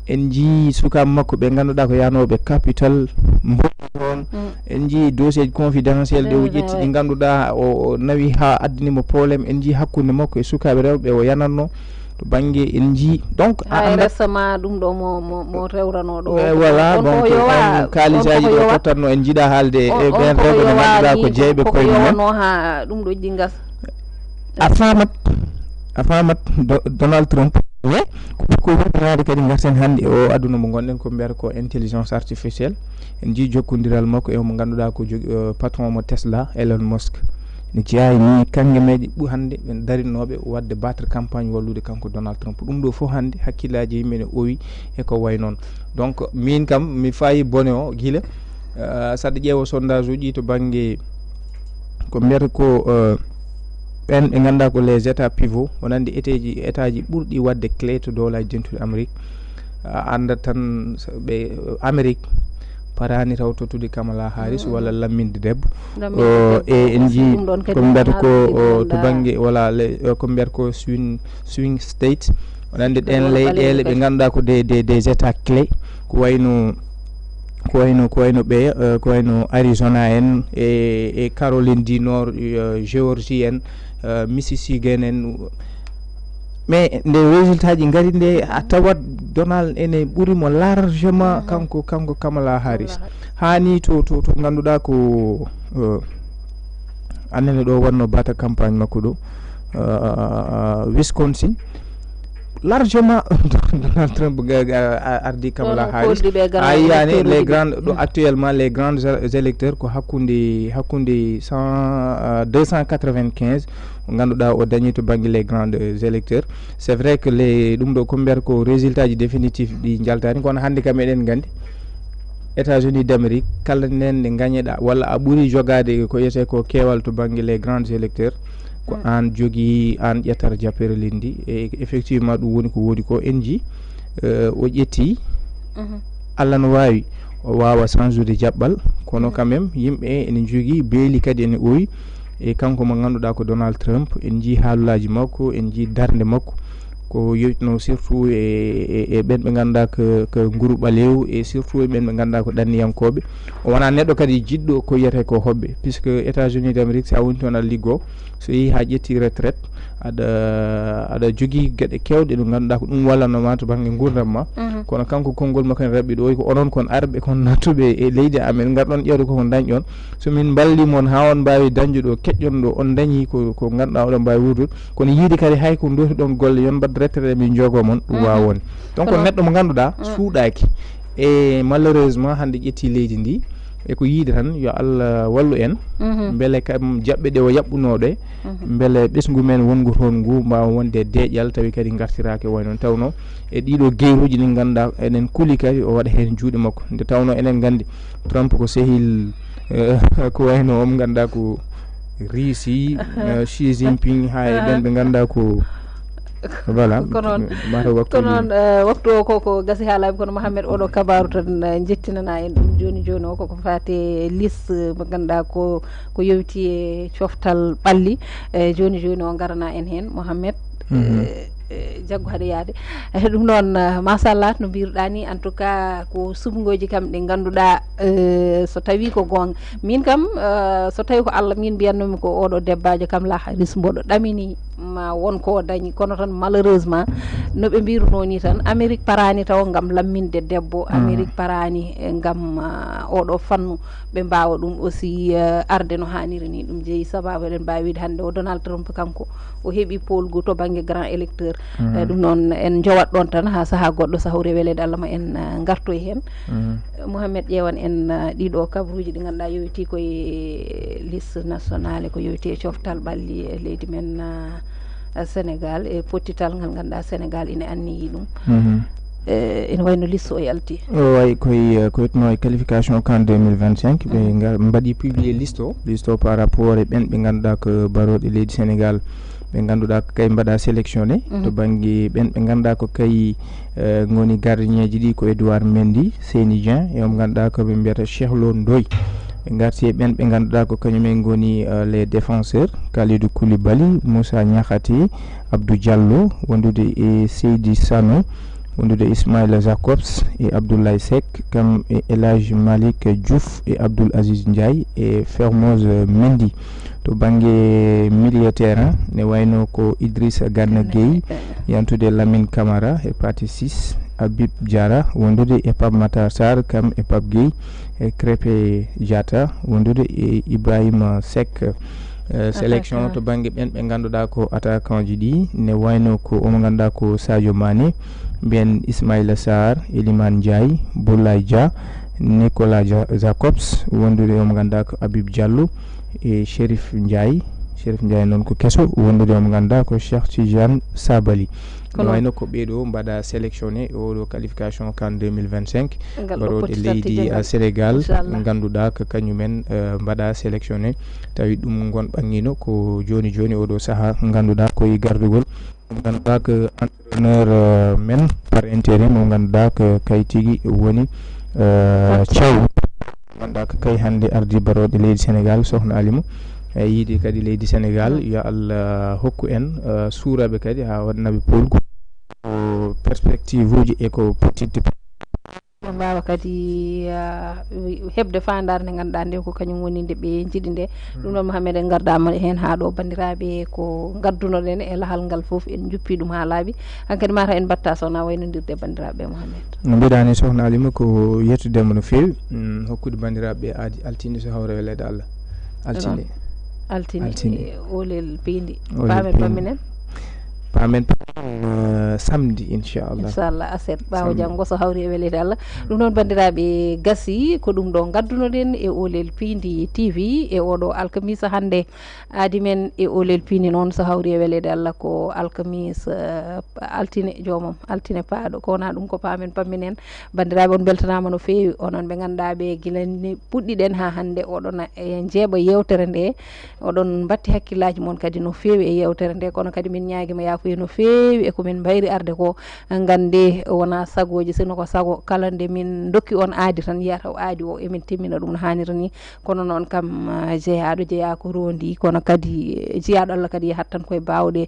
en ji sukaɓe makko ɓe ganduɗa ko yanoɓe capital mboɗi toon en ji dossier confidentiel de o ƴetti ɗi ganduɗa o nawi ha addinimo probléme en ji hakkude makko e sukaɓe rewɓe o yanatno to banggue en ji donc récemment ɗum ɗo mo rewrano ɗo voilà donc kalisaji ɗo tottanno en jiiɗa haalde e ɓen rewɓe ɓe ganduɗa ko jeeyɓe koye mumen ha ɗum ɗo ɗingas a famat Donald Trump ko wurtinade kadi garten hannde o aduna mo gonɗen ko mbiyata ko intelligence artificielle en ji jokkodiral makko e mo ganduɗa ko patron mo Tesla Elon Musk ne jeeyi ni kanŋe meɗe hannde ɓe darinoɓe wadde battre campagne wallude kanko Donald Trump ɗum ɗo fof hannde hakkillaji yimɓe ne owi eko way noon donc min kam mi fayi bone o guila saɗa ƴeewa sondage uji to banggue ko mbiyata ko ɓen ɓe ganduɗa ko les états pivot wonande état ji ɓurɗi wadde clé to dowlaji dentude Amérique anda tan ɓe Amérique parani taw tottude Kamala Harris walla lamminde debbo e en ji ko mbiyata ko to banggue voilà ko mbiyata ko swing state wonande ɗen leyɗele ɓe ganduɗa ko des états clés ko wayno ɓe ko wayno Arizona en e Caroline du Nord Géorgie en Mississippi en mais nde résultat ji ngari nde a tawat Donald ene ɓuurimo largement kanko Kamala Harris hani to ganduɗa ko annene ɗo wanno bata campagne makko ɗo Wisconsin largement Donald Trump ardi Kamala Harris ayiyani les grandes actuellement les grands électeurs ko hakkude 295 ganduɗa o dañi to banggue les grands électeurs c'est vrai que les ɗum ɗo ko mbiyata ko résultat ji définitif ɗi jaltani kono hannde kam eɗen gandi États-Unis d'Amérique kala nen nde gagneɗa walla a ɓuuri jogade ko yiyete ko keewal to banggue les grands électeurs ko an jogui an ƴettata jappere lindi e effectivement ɗum woni ko woodi ko en ji o ƴetti Allah no wawi o wawa change jaɓɓal kono quand même yimɓe ene jogui beeli kadi ene oyi e kanko mo ganduɗa ko Donald Trump en ji haalulaji makko en ji darde makko ko yewtino surtout e ɓen ɓe ganduɗa ko nguru ɓalew e surtout e ɓen ɓe ganduɗa ko ɗanniyankoɓe o wona neɗɗo kadi jiɗɗo ko yiyete ko hoɓɓe puisque États-Unis d'Amérique sa woni toon aɗa liggo so yeehi ha ƴetti retraite aɗa jogui gueɗe kewɗe ɗe ganduɗa ko ɗum wallanoma to banggue gurdam ma kono kanko konngol makko en rabɓi ɗo ko onon kon arɓe kon nattuɓe e leydi amen garɗon ƴewde koko dañƴon somin ballimon ha on mbawi dañde ɗo keƴƴon ɗo on dañi ko ganduɗa oɗon mbawi wuurdude kono yiide kadi hay ko dotiɗon golle yon mbad retraite min jogo mon ɗum wawon donc neɗɗo mo ganduɗa suuɗaki e malheureusement hande ƴetti leydi ndi e ko yiide tan yo Allah wallu en beele kam jaɓɓe ɗe o yaɓɓunoɗe beele ɓesgu men wongu toon ngu mbawa wonde deeƴal tawi kadi gartirake way noon tawno e ɗiɗo gueyruji ɗi ganduɗa enen kuuli kadi o waɗa hen juuɗe makko nde tawno enen gandi Trump ko sehil ko wayno om ganduɗa ko Russie Xi Jinping ha e ɓen ɓe ganduɗa ko voilà kono waktu o koko gasi haalaɓe kono Mohamed oɗo kabaru tan jettinana en ɗum joni o koko fate liste mo ganduɗa ko yewti e coftal ɓalli joni o garana en hen Mohamed jaggo haade yaade ɗum noon machallah no mbiruɗa ni en tout cas ko subgoji kam ɗe ganduɗa so tawi ko gonga min kam so tawi ko Allah min mbiyannomi ko oɗo debbajo kam la Harris mboɗo ɗamini ma wonko dañi kono tan malheureusement no ɓe mbiruno ni tan Amérique parani taw gam lamminde debbo Amérique parani gam oɗo fannu ɓe mbawa ɗum aussi arde no hanniri ni ɗum jeeyi sababu eɗen mbawi wiide hande o Donald Trump kanko o heeɓi polgu to banggue grand électeur ɗum noon en jowat ɗon tan ha saaha goɗɗo sahawre welede Allah ma en gartoy hen Mohamed ƴewan en ɗiɗo kabruji ɗi ganduɗa yowiti koye liste nationale ko yowiti e coftal ɓalli e leydi men Senegal e pottital ngal ganduɗa Senegal ina anniyi ɗum ene wayno liste o yalti way koye witno e qualification kan 2025 ɓe mbaɗi publié liste o par rapport e ɓen ɓe ganduɗa ko baroɗe leydi Sénégal ɓe ganduɗa ko kay mbaɗa sélectionné to banggue ɓen ɓe ganduɗa ko kay goni gardien ji ɗi ko Edouard Mendy Seyni Dieng e mo ganduɗa ko ɓe mbiyata Cheikh Lo Ndoye ɓe garti e ɓen ɓe ganduɗa ko kañumen goni les défenseurs Kalidou Koulibaly Moussa Niakhaté Abdou Diallo wondude e Seydi Sano wondude Ismaïla Jacobs et Abdoulaye Seck kam e Elhadji Malick Diouf et Abdoul Aziz Ndiaye et Fermoz Mendy. To bange milieu terrain ne wayno ko Idrissa Gana Gueye yantude Lamine Camara e partie 6, Habib Diarra wondude e Pape Matar Sarr kam e Pape Gueye e Krépin Diatta wondude e Ibrahima Seck. Sélection to bange ben be ganduda ko attaquant ji di ne wayno ko o mo ganduda ko Sadio Mané, ben Ismaïla Sarr, Elimane Ndiaye, Boulaye Dia, Nicolas Jacobs wondude o mo ganduda ko Habib Diallo e Chérif Ndiaye non ko kesso wondude o mo ganduda ko Cheikh Tidiane Sabali. No wayno ko ɓeɗo mbaɗa sélectionné oɗo qualification CAN 2025 mbaɗoɗe leydi Sénégal ganduɗa ko kañumen mbaɗa sélectionné tawi ɗum gon ɓangino ko joni oɗo saaha ganduɗa koye gardugol ganduɗa ko entraîneur men par intérim mo ganduɗa ko kay tigui woni Thiaw ganduɗa ko kay hande ardi baroɗe leydi Sénégal sohna Alima yiide kadi leydi Sénégal yo Allah hokku en suuraɓe kadi ha waɗnaɓe polgu perspective uji e ko potidde mbawa kadi hebde fandare nde ganduɗa nde ko kañum woni nde ɓe jiiɗi nde ɗum noon Mohamed en gardama hen ha ɗo bandiraɓe ko gaddunoɗen e lahal ngal foof en juppi ɗum ha laaɓi hankkadi mata en batta sowna waynodirde bandiraɓe Mohamed. No mbiɗani sohna Alima ko yettudema no fewi hokkude bandiraɓe aadi altine so hawre welede Allah altine Olel Piindi pamen samedi inchallah aset ɓawo janggo so hawri e welede Allah. ɗum noon bandiraɓe gasi ko ɗum ɗo gaddunoɗen e Olel Piindi TV e oɗo alkamisa hande aadi men e Olel Piindi noon so hawri e welede Allah ko alkamisa altine jomum altine paaɗo ko wona ɗum ko pamen pamminen bandiraɓe on beltanama no fewi onon ɓe ganduɗa ɓe guilani puɗɗiɗen ha hande oɗon e jeeɓa yewtere nde oɗon batti hakkillaji moon kadi no fewi e yewtere nde kono kadi min ñaaguima yafuya no fewi e komin mbayri arde ko gande wona sagoji sino ko sago kala nde min dokki on aadi tan yiyata o aadi o emin timmina ɗum no hanniri ni kono noon kam jeeya ko rondi kono kadi jeeyaɗo Allah kadi yahat tan koye bawɗe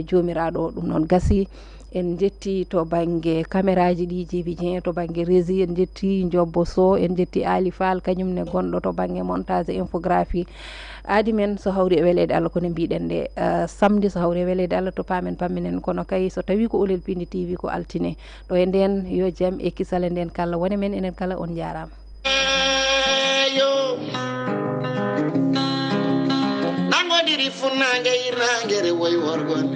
jomiraɗo. ɗum noon gasi en jetti to banggue caméraji ɗi Djiby Dieng, to banggue régie en jetti Diobbo Sow, en jetti Ali Fall kañumne gonɗo to banggue montage et infographie. aadi men so hawri e welede Allah kono mbiɗen nde samedi so hawri e welede Allah to pamen pamminen kono kay so tawi ko Olel Piindi TV ko altine ɗo e nden yo jaam e kisale nden kala woni men enen kala on jarama. Nangodiri funange irangere woy worgon